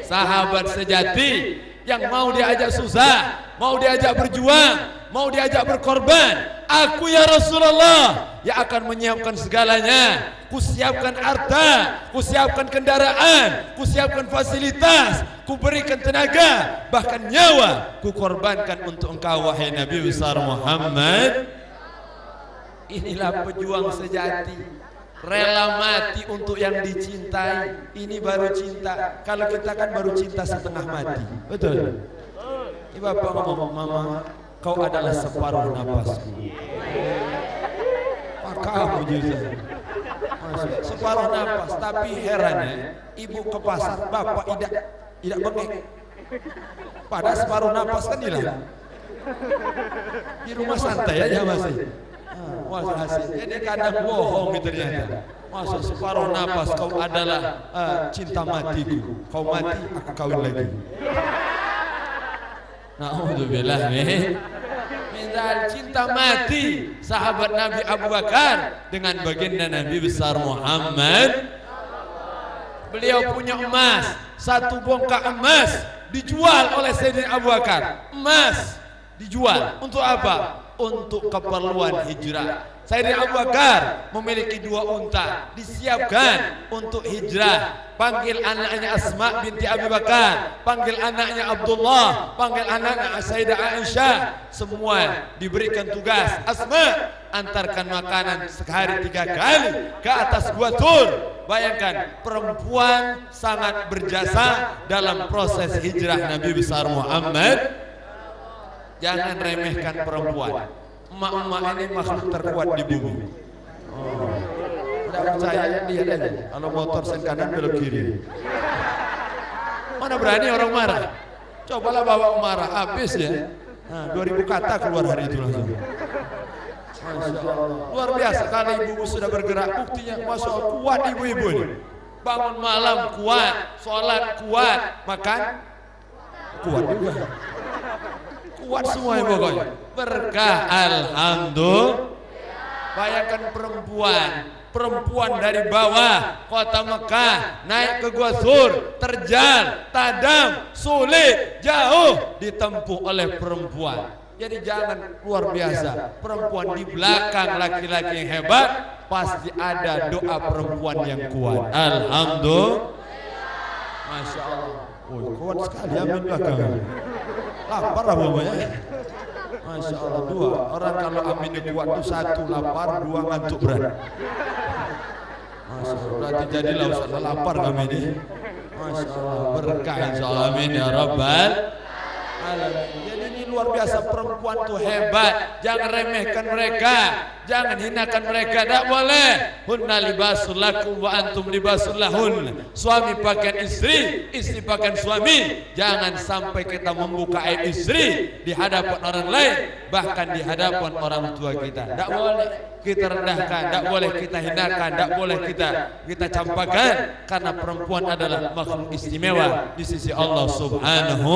Sahabat sejati yang mau diajak susah, mau diajak berjuang, mau diajak berkorban. Aku ya Rasulullah yang akan menyiapkan segalanya. Kusiapkan harta, kusiapkan kendaraan, kusiapkan fasilitas, kuberikan tenaga, bahkan nyawa kukorbankan untuk engkau wahai Nabi besar Muhammad. Inilah pejuang sejati, rela mati untuk yang dicintai. Ini baru cinta. Kalau kita kan baru cinta setengah mati. Betul. Ini Bapak ngomong, Mama, kau adalah separuh napasku. Maka mujizat. Separuh napas, tapi herannya ibu ke pasar, bapak tidak bengek. Pada separuh napas kan hilang. Di rumah santai aja masih. Wah, hasil. Jadi kadang bohong gitu ternyata. Masa separuh napas kau adalah cinta matiku. Kau mati, aku kawin lagi. Na'udzubillah min padahal cinta mati sahabat Nabi Abu Bakar dengan baginda Nabi besar Muhammad. Beliau punya emas, 1 bongkah emas dijual oleh Sayyidina Abu Bakar. Emas dijual untuk apa? Untuk keperluan hijrah. Sayyidina Abu Bakar memiliki 2 unta, disiapkan untuk hijrah. Panggil anaknya Asma binti Abi Bakar, panggil anaknya Abdullah, panggil anaknya Sayyidah Aisyah. Semua diberikan tugas. Asma, antarkan makanan sehari 3 kali ke atas Gua Tur. Bayangkan, perempuan sangat berjasa dalam proses hijrah Nabi besar Muhammad. Jangan remehkan perempuan. Emak-emak ini makhluk terkuat di bumi. Tidak percaya, lihat aja. Kalau motor sen kanan belok kiri. Mana berani orang marah? Cobalah bawa marah, habis ya. Nah, 2000 kata keluar hari itu langsung. Masya Allah. Luar biasa kalau ibu sudah bergerak, buktinya Masya Allah kuat ibu-ibu ini. Bangun malam kuat, sholat kuat, makan kuat juga. Kuat semua pokoknya. Berkah alhamdulillah. Bayangkan perempuan dari bawah kota Mekah naik ke Gua Tur, terjal, tadam, sulit, jauh ditempuh oleh perempuan. Jadi jangan, luar biasa. Perempuan di belakang laki-laki yang hebat, pasti ada doa perempuan yang kuat. Alhamdulillah. Masya Allah. Oh, kuat sekali amin belakang. Lapar lah pokoknya. Masya Allah, 2 orang kalau aminnya kuat itu 1 lapar, 2 ngantuk berat. Masya Allah, berarti jadilah Ustaz lapar kami ini. Masya Allah, berkah insya Allah, amin ya Rabbal alamin. Jadi ini luar biasa, perempuan tuh hebat. Jangan remehkan mereka, jangan hinakan mereka, tidak boleh. Hunna libasul lakum wa antum libasul lahun. Suami pakaian istri, istri pakaian suami. Jangan sampai kita membuka aib istri di hadapan orang lain, bahkan di hadapan orang tua kita. Tidak boleh kita rendahkan, tidak boleh kita hinakan, tidak boleh kita campakan, karena perempuan adalah makhluk istimewa di sisi Allah Subhanahu.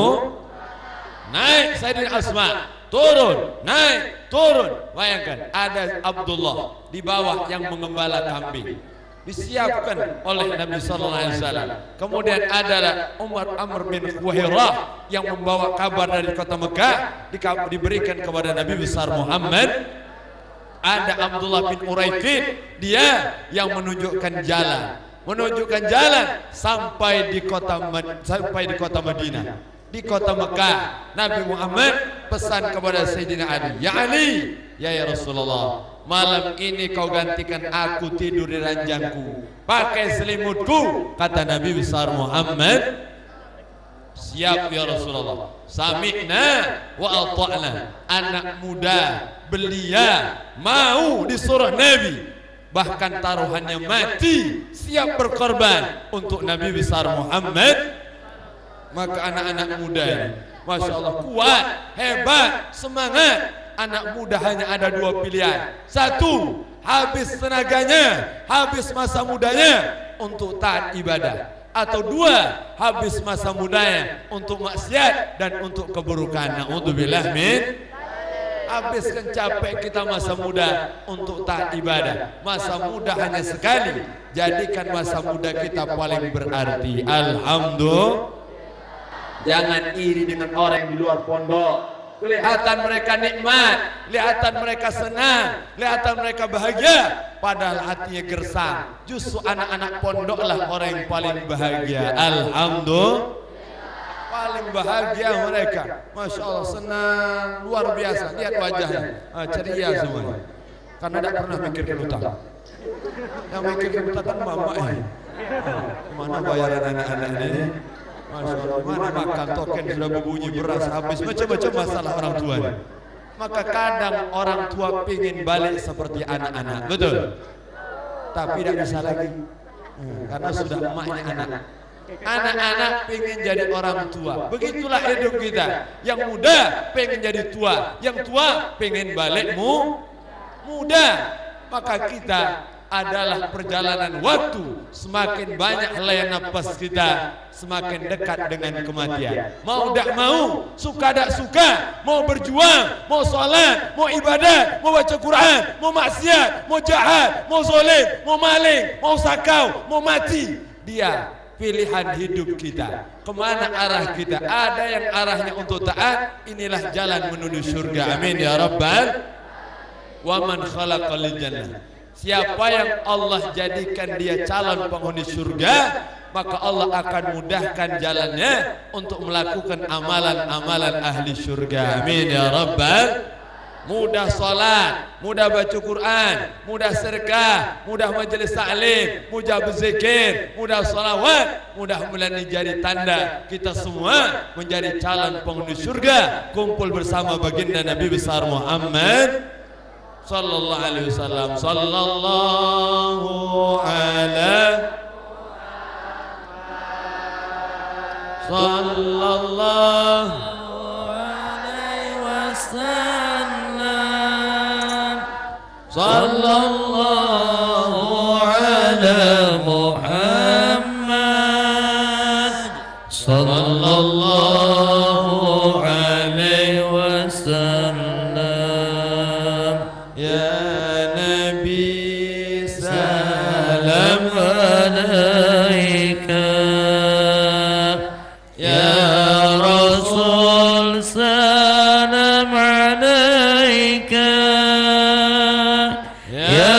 Naik Sayyidina Asma, turun, naik, turun. Bayangkan ada Abdullah di bawah yang mengembala kambing, disiapkan oleh Nabi Sallallahu Alaihi Wasallam. Kemudian ada Amr bin Wahirah yang membawa kabar dari kota Mekah, diberikan kepada Nabi besar Muhammad. Ada Abdullah bin Uraikid, dia yang menunjukkan jalan, sampai di kota Madinah. Di kota Mekah, Nabi Muhammad pesan kepada Sayyidina Ali, ya Ali, ya Rasulullah, malam ini kau gantikan aku tidur di ranjangku, pakai selimutku. Kata Nabi besar Muhammad, siap ya Rasulullah. Sami'na wa ata'na. Anak muda belia mau disuruh Nabi, bahkan taruhannya mati, siap berkorban untuk Nabi besar Muhammad. Maka anak-anak muda ini, Masya Allah, kuat, hebat, semangat. Anak muda hanya ada 2 pilihan. 1, habis tenaganya, habis masa mudanya untuk taat ibadah. Atau 2, habis masa mudanya untuk maksiat dan untuk keburukan. Na'udzubillah min. Habiskan capek kita masa muda untuk taat ibadah. Masa muda hanya sekali. Jadikan masa muda kita paling berarti. Alhamdulillah. Jangan iri dengan orang yang di luar pondok. Kelihatan mereka nikmat, kelihatan mereka senang, kelihatan mereka bahagia, padahal hatinya gersang. Justru anak-anak pondoklah orang yang paling bahagia. Alhamdulillah. Paling bahagia mereka. Masya Allah, senang, luar biasa. Lihat wajahnya, ceria semuanya. Karena tidak pernah mikirkan utang. Yang mikirkan utang kan mama ini. Mana bayaran anak-anak ini? Masya Allah, mana makan token sudah berbunyi, beras habis, macam-macam masalah orang tua. Maka kadang orang tua ingin balik seperti anak-anak, betul? Tapi tidak bisa lagi, karena sudah emaknya anak. Anak-anak ingin jadi orang tua. Begitulah hidup kita. Yang muda pengen jadi tua, yang tua pengen balik muda. Maka kita adalah perjalanan waktu. Semakin banyak helayan nafas kita, semakin dekat dengan kematian. Mau tak mau, suka tak suka, mau berjuang, mau sholat, mau ibadat, mau baca Quran, mau maksiat, mau jahat, mau zolim, mau maling, mau sakau, mau mati. Dia pilihan hidup kita. Kemana arah kita? Ada yang arahnya untuk taat. Inilah jalan menuju surga. Amin ya Rabbal. Wa man khalaqal jannah. Siapa yang Allah jadikan dia calon penghuni surga, maka Allah akan mudahkan jalannya untuk melakukan amalan-amalan ahli surga. Amin ya Rabbal. Mudah salat, mudah baca Quran, mudah sedekah, mudah majelis taklim, mudah berzikir, mudah salawat, mudah-mudahan jadi tanda kita semua menjadi calon penghuni surga, kumpul bersama baginda Nabi besar Muhammad sallallahu alaihi wasallam. Sallallahu alaihi wasallam. Sallallahu ala Muhammad. Sallallahu alaihi wasallam. Ya Nabi salam alaika, ya Rasul salam alaika, ya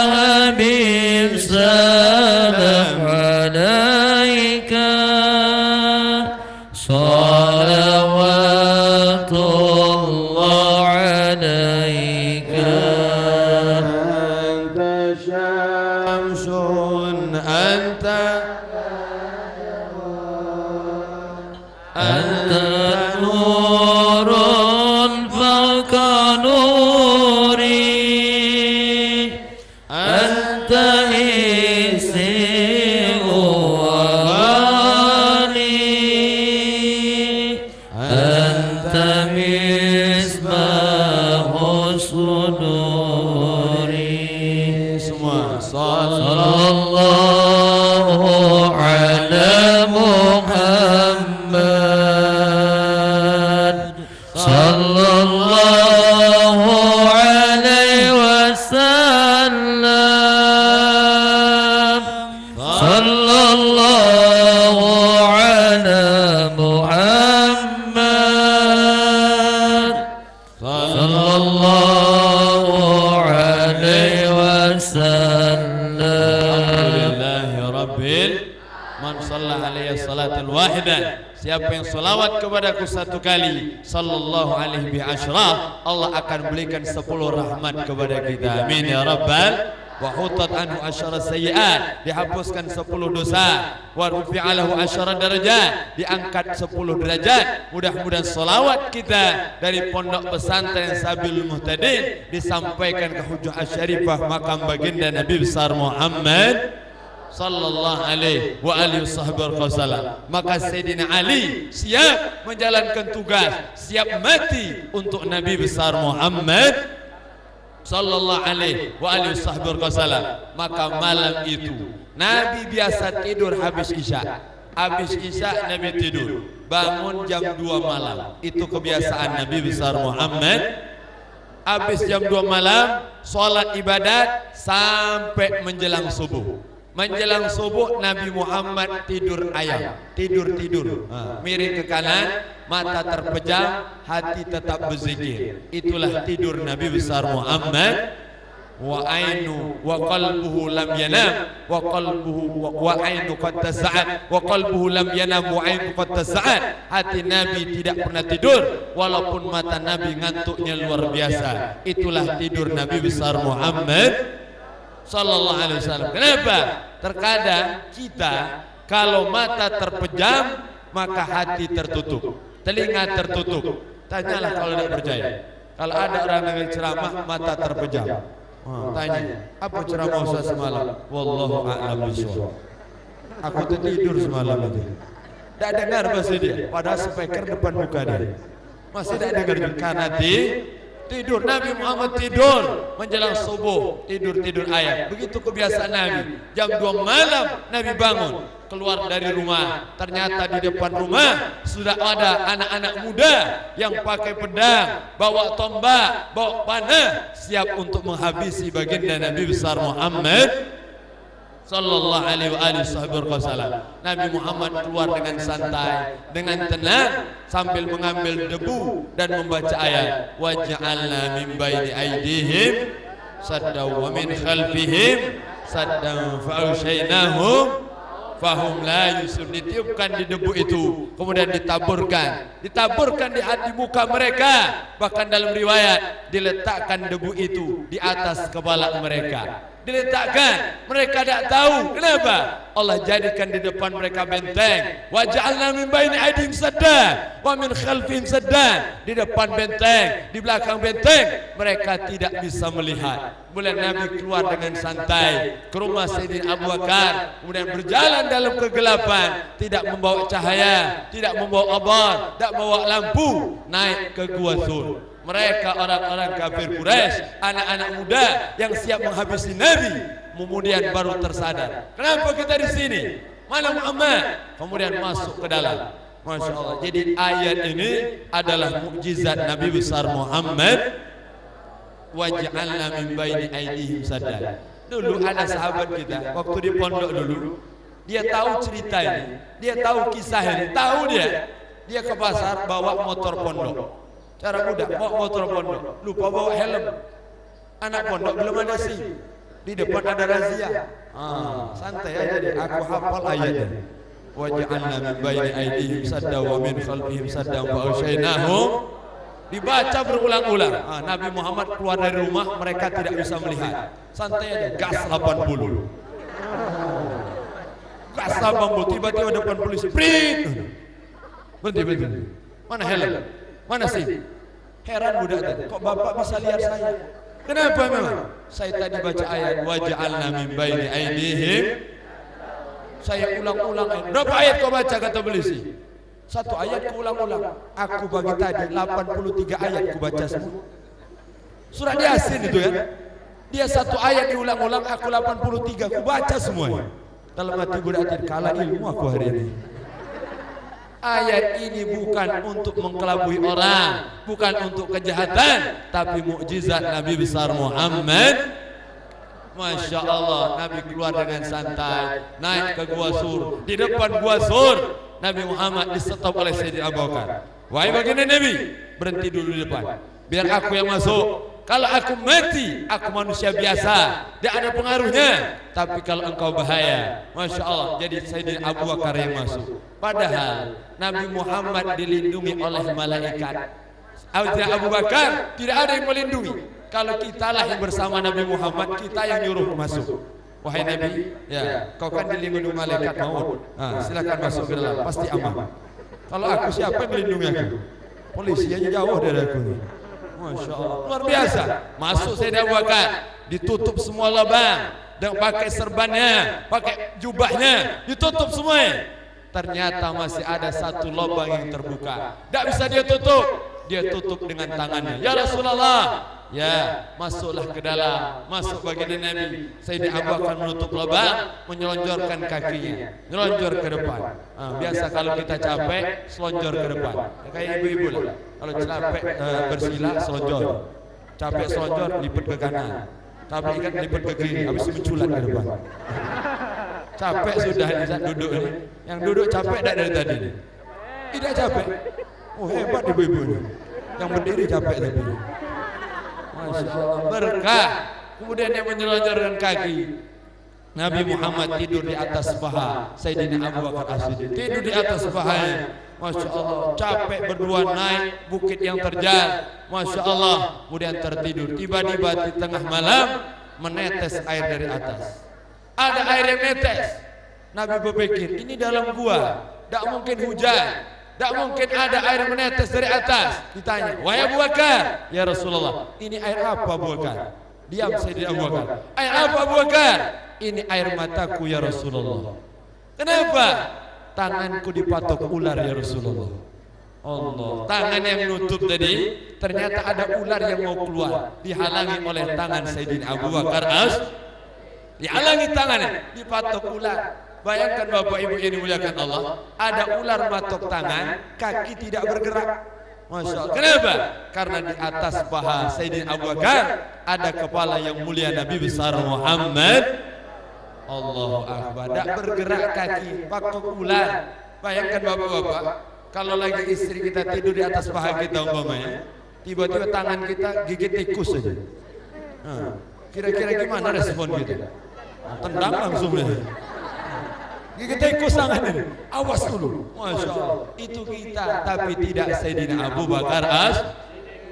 Habib salam alaika, salawatullah alaika. Anta syamsun, anta nurun fawqa nuri, anta isi wali, anta misbahus suduri. Semua sallallahu ala Muhammad. Sallallahu alaihi wasallam. Sallallahu ala Muhammad. Sallallahu alaihi wasallam. Alhamdulillahi rabbil. Man shalla alaihi salatul wahidah. Siapa yang selawat kepadaku satu kali, sallallahu alaihi bi asyra, Allah akan berikan 10 rahmat kepada kita. Amin ya Rabbal. Wa hutat anhu asyara sayyi'at, dihapuskan 10 dosa. Wa rufi'a lahu asyara darajat, diangkat 10 derajat. Mudah-mudahan selawat kita dari pondok pesantren Sabilul Muhtadin disampaikan ke Hujjah Asy-Syarifah makam baginda Nabi besar Muhammad sallallahu alaihi wa alihi wasallam. Maka Sayyidina Ali siap menjalankan tugas, siap mati untuk Nabi besar Muhammad sallallahu alaihi wa alihi wasallam. Maka malam itu Nabi biasa tidur habis Isya. Habis Isya Nabi tidur, bangun jam 2 malam. Itu kebiasaan Nabi besar Muhammad. Habis jam 2 malam salat ibadat sampai menjelang subuh. Menjelang subuh Nabi Muhammad tidur ayam, tidur miring ke kanan, mata terpejam, hati tetap berzikir. Itulah tidur Nabi besar Muhammad. Wa ainu wa qalbuhu lam yanam, wa qalbuhu wa ainu qad tasa'at, wa qalbuhu lam yanam wa ainu qad tasa'at. Hati Nabi tidak pernah tidur walaupun mata Nabi ngantuknya luar biasa. Itulah tidur Nabi besar Muhammad sallallahu alaihi wasallam. Kenapa? Terkadang kita kalau mata terpejam maka hati tertutup, telinga tertutup. Tanyalah kalau tidak percaya. Kalau ada orang yang ceramah mata terpejam, tanya, apa ceramah Ustaz semalam? Wallahu a'lam bishawab. Aku tertidur semalam itu. Tidak dengar pasti dia. Padahal speaker depan muka dia. Masih tidak dengar karena tidur. Nabi Muhammad tidur menjelang subuh, tidur ayat. Begitu kebiasaan Nabi. Jam 2 malam Nabi bangun, keluar dari rumah. Ternyata di depan rumah sudah ada anak-anak muda yang pakai pedang, bawa tombak, bawa panah, siap untuk menghabisi baginda Nabi besar Muhammad sallallahu alaihi wasallam. Nabi Muhammad keluar dengan santai, dengan tenang, sambil mengambil debu dan membaca ayat, wa ja'alna min baini aydihim saddan wa min khalfihim saddan fa awshaynahum fahum la yusirun. Ditiupkan di debu itu, kemudian ditaburkan di hati muka mereka. Bahkan dalam riwayat diletakkan debu itu di atas kepala mereka. Diletakkan, mereka tidak tahu kenapa Allah jadikan di depan mereka benteng. Wa ja'alna min baini aydihim sadda wa min khalfihim sadda. Di depan benteng, di belakang benteng, mereka tidak bisa melihat. Kemudian Nabi keluar dengan santai ke rumah Sayyidina Abu Bakar, kemudian berjalan dalam kegelapan, tidak membawa cahaya, tidak membawa obor, tidak membawa lampu, naik ke Gua Sur. Mereka orang-orang kafir Quraisy, anak-anak muda yang siap menghabisi Nabi, kemudian baru tersadar. Kenapa kita di sini? Mana Muhammad? Kemudian masuk ke dalam. Masya Allah. Jadi ayat ini adalah mukjizat Nabi besar Muhammad. Waj'alna min baini aydihim sadda. Dulu ada sahabat kita waktu di pondok dulu, dia tahu cerita ini, dia tahu kisah ini, tahu dia ke pasar bawa motor pondok. Cara mudah bawa motor pondok, lupa bawa helm. Anak pondok belum ada SIM. Di depan ada razia. Santai aja deh, aku hafal ayatnya. Wa ja'alna min baini aydihim sadda wa min khalfihim sadda wa awshaynahum. Dibaca berulang-ulang. Nabi Muhammad keluar dari rumah, mereka tidak bisa melihat. Santai aja, gas 80. Gas 80, tiba-tiba depan polisi. Sprint. Berhenti. Mana helm? Mana sih? Heran budak tadi, kok bapak bisa lihat saya? Kenapa memang? Saya tadi baca ayat wa ja'alna min baini aydihim. Saya ulang-ulang ayat. Berapa ayat kau baca kata polisi? 1 ayat kau ulang-ulang. Aku bagi tadi 83 ayat kau baca semua. Surat Yasin itu ya. Dia 1 ayat diulang-ulang, aku 83 kau baca semuanya. Dalam hati budak tadi, kalah ilmu aku hari ini. Ayat ini bukan untuk mengkelabui orang, bukan untuk kejahatan, tapi mukjizat Nabi besar Muhammad. Masya Allah, Nabi keluar dengan santai, naik ke Gua Sur. Di depan Gua Sur, Nabi Muhammad disetop oleh Sayyidina Abu Bakar. Wahai baginda Nabi, berhenti dulu di depan, biar aku yang masuk. Kalau aku mati, aku manusia biasa, tidak ada pengaruhnya. Tapi kalau engkau bahaya, Masya Allah, jadi Sayyidina Abu Bakar yang masuk. Padahal Nabi Muhammad dilindungi oleh malaikat. Sayyidina Abu Bakar tidak ada yang melindungi. Kalau kita lah yang bersama Nabi Muhammad, kita yang nyuruh masuk. Wahai Nabi, ya, kau kan dilindungi malaikat maut. Silakan masuk ke dalam, pasti aman. Kalau aku, siapa yang melindungi aku? Polisi aja jauh dari aku. Masya Allah, luar biasa. Masuk Sayyidina Abu Bakar, ditutup semua lubang, dan pakai serbannya, pakai jubahnya, ditutup semuanya. Ternyata masih ada 1 lubang yang terbuka. Tidak bisa dia tutup. Dia tutup dengan tangannya. Ya Rasulullah, ya masuklah ke dalam. Masuk baginda Nabi. Sayyidina Abu Bakar menutup lubang, menyelonjorkan kakinya, nyelonjor ke depan. Biasa kalau kita capek, selonjor ke depan. Kayak ibu-ibu lah. Kalau capek bersila, selonjor. Capek selonjor, lipat ke kanan. Capek ikan lipat ke kiri, habis menculat ke depan. Capek sudah duduk ini. Yang duduk capek tidak dari tadi? Tidak capek. Oh hebat ibu-ibu ini. Yang berdiri capek tadi. Masya Allah, berkah. Kemudian yang menyelonjorkan kaki. Nabi Muhammad tidur di atas paha Sayyidina Abu Bakar As-Siddiq. Tidur di atas pahanya. Masya Allah, capek berdua naik bukit yang terjal. Masya Allah, kemudian tertidur. Tiba-tiba di tengah malam menetes air dari atas. Ada air yang netes. Nabi berpikir, ini dalam gua, tidak mungkin hujan, tidak mungkin ada air menetes dari atas. Ditanya, wahai Abu Bakar, ya Rasulullah, ini air apa Abu Bakar? Diam Sayyidina Abu Bakar. Air apa Abu Bakar? Ini air mataku ya Rasulullah. Kenapa? Tanganku dipatok ular ya Rasulullah. Allah. Tangan yang nutup tadi ternyata ada ular yang mau keluar, dihalangi oleh tangan Sayyidina Abu Bakar dihalangi tangannya, dipatok ular. Bayangkan Bapak Ibu yang dimuliakan Allah, ada ular matok tangan, kaki tidak bergerak. Masya Allah. Kenapa? Karena di atas paha Sayyidina Abu Bakar ada kepala yang mulia Nabi besar Muhammad. Allahu Akbar. Tak bergerak kaki, patok ular. Bayangkan Bapak-bapak, kalau lagi istri kita tidur di atas paha kita umpamanya, tiba-tiba tangan kita gigit tikus saja. Kira-kira gimana respon kita? Tendang langsung ya. Gigit tikus tangan ini. Awas dulu. Masya Allah. Itu kita, tapi tidak Sayyidina Abu Bakar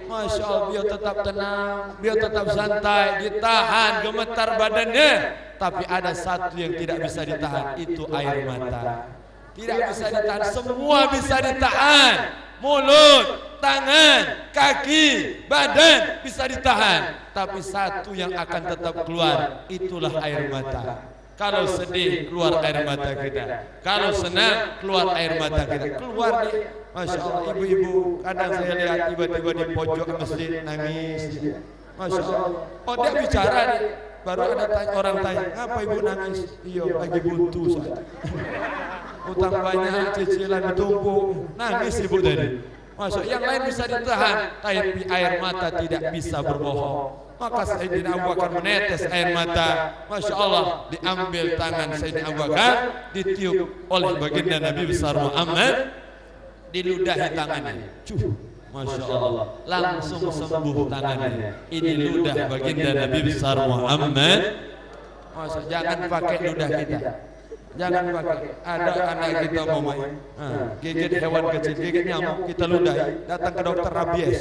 Masya Allah, beliau tetap tenang, beliau tetap santai, ditahan gemetar badannya. Tapi ada satu yang tidak bisa ditahan, itu air mata. Tidak bisa ditahan, semua bisa ditahan. Mulut, tangan, kaki, badan bisa ditahan. Tapi satu yang akan tetap keluar, itulah air mata. Kalau sedih, keluar air mata kita. Kalau senang, keluar air mata kita. Keluar nih, Masya Allah, ibu-ibu, kadang saya lihat tiba-tiba di pojok masjid nangis. Masya Allah. Oh, dia bicara nih. Baru ada orang tanya, ngapa ibu nangis? Iya, lagi buntu saja. Utang banyak, cicilan ditumpuk, nangis ibu tadi. Masya Allah, yang lain bisa ditahan, tapi air mata tidak bisa berbohong. Maka Sayyidina Abu Bakar menetes air mata. Masya Allah, diambil tangan Sayyidina Abu Bakar, ditiup oleh baginda Nabi besar Muhammad, diludahi tangannya. Masya Allah, langsung sembuh tangannya. Ini ludah baginda Nabi besar Muhammad. Masya, jangan pakai ludah kita. Jangan pakai. Ada anak kita mau main, gigit hewan kecil, gigit nyamuk, kita ludahi. Datang ke dokter rabies.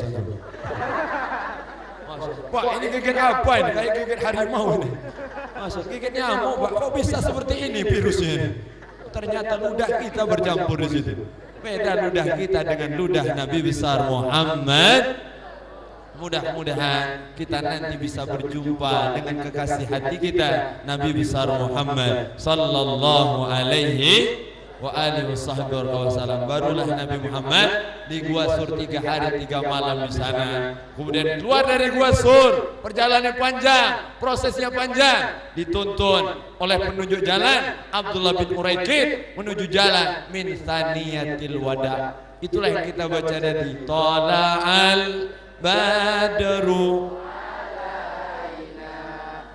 Pak, ini gigit apa ini? Kayak gigit harimau ini. Masya, gigit nyamuk, Pak. Kok bisa seperti ini virusnya ini? Ternyata ludah kita bercampur di situ. Beda ludah kita dengan ludah Nabi besar Muhammad. Mudah-mudahan kita nanti bisa berjumpa dengan kekasih hati kita Nabi besar Muhammad sallallahu alaihi wa alihi wasallam. Barulah Nabi Muhammad di Gua Sur 3 hari 3 malam di sana. Kemudian keluar dari Gua Sur, perjalanan panjang, prosesnya panjang, dituntun oleh penunjuk jalan Abdullah bin Uraikid menuju jalan min Thaniyatil Wada. Itulah yang kita baca tadi. Tala'al badru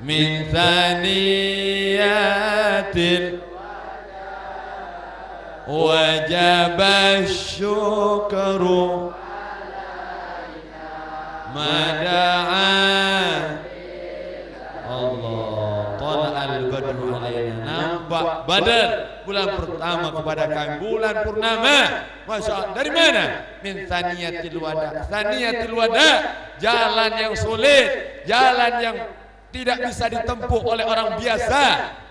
min Thaniyatil wajaba syukru mada'an Allah tala'al badru alaina. Nampak Badar, bulan pertama kepada kami, bulan purnama. Masya Allah. Dari mana? Min Thaniyatil Wada. Thaniyatil Wada, jalan yang sulit, jalan yang tidak bisa ditempuh oleh orang biasa,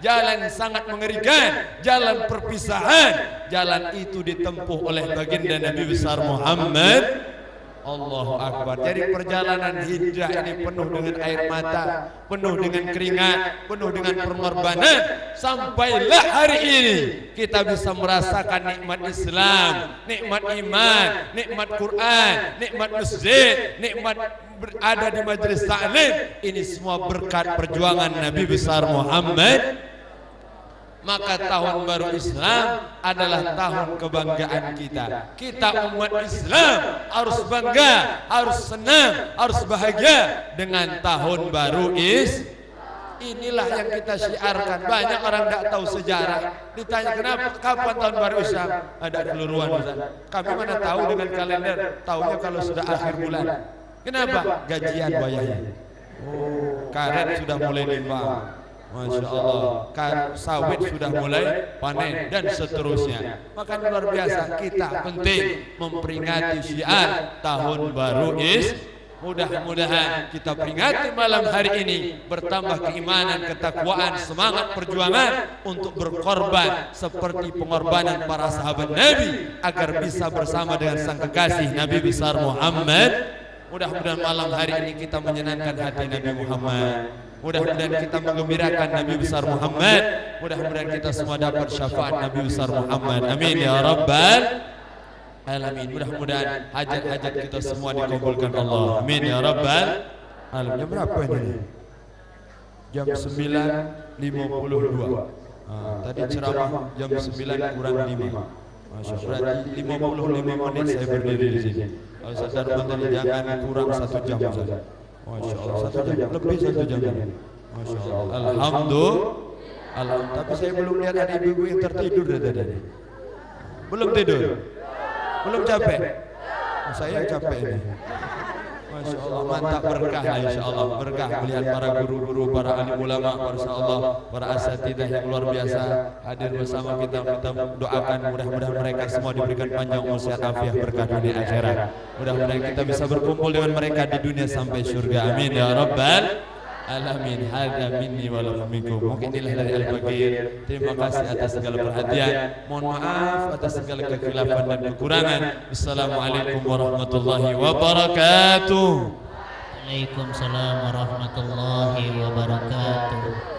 jalan yang sangat mengerikan, jalan perpisahan. Jalan itu ditempuh oleh baginda Nabi besar Muhammad. Allahu Akbar. Jadi perjalanan hijrah ini penuh dengan air mata, penuh dengan keringat, penuh dengan pengorbanan. Sampailah hari ini kita bisa merasakan nikmat Islam, nikmat iman, nikmat Quran, nikmat masjid, nikmat berada di majelis taklim. Ini semua berkat perjuangan Nabi besar Muhammad. Maka tahun baru Islam adalah tahun kebanggaan kita. Kita umat Islam harus bangga, harus senang, harus bahagia dengan tahun baru Inilah yang kita syiarkan. Banyak orang tidak tahu sejarah. Ditanya kenapa, kapan tahun baru Islam? Ada keluruan Ustaz. Kami mana tahu dengan kalender? Tahunya kalau sudah akhir bulan. Kenapa? Gajian bayarnya. Karet sudah mulai limbah. Masya Allah, sawit sudah mulai panen dan seterusnya. Maka luar biasa, kita penting memperingati syiar tahun baru Mudah-mudahan kita peringati malam hari ini, bertambah keimanan, ketakwaan, semangat perjuangan untuk berkorban seperti pengorbanan para sahabat Nabi agar bisa bersama dengan sang kekasih Nabi besar Muhammad. Mudah-mudahan malam hari ini kita menyenangkan hati Nabi Muhammad. Mudah-mudahan kita menggembirakan Nabi besar Muhammad. Mudah-mudahan kita semua dapat syafaat Nabi besar Muhammad. Amin ya rabbal alamin. Mudah-mudahan hajat-hajat kita semua dikabulkan Allah. Amin ya rabbal alamin. Jam berapa ini? Jam 9.52. Tadi ceramah jam 9 kurang 5. Masya Allah, berarti 55 menit saya berdiri di sini. Kalau sadar tadi jangan kurang 1 jam saja. Masya Allah, 1 jam, lebih 1 jam. Masya Allah, alhamdulillah. Tapi saya belum lihat ada ibu-ibu yang tertidur dari tadi. Belum tidur? Belum capek? Saya capek ini. Masya Allah, mantap, berkah lah insya Allah. Berkah melihat para guru-guru, para alim ulama, Masya Allah, para asatidah yang luar biasa hadir bersama kita. Kita doakan mudah-mudahan mereka semua diberikan panjang umur, sehat, afiat, berkah dunia akhirat. Mudah-mudahan kita bisa berkumpul dengan mereka di dunia sampai surga. Amin ya rabbal alamin. Hada minni wa lakum minkum. Mungkin inilah dari Al-Bagir. Terima kasih atas segala perhatian. Mohon maaf atas segala kekhilafan dan kekurangan. Assalamualaikum warahmatullahi wabarakatuh. Waalaikumsalam warahmatullahi wabarakatuh.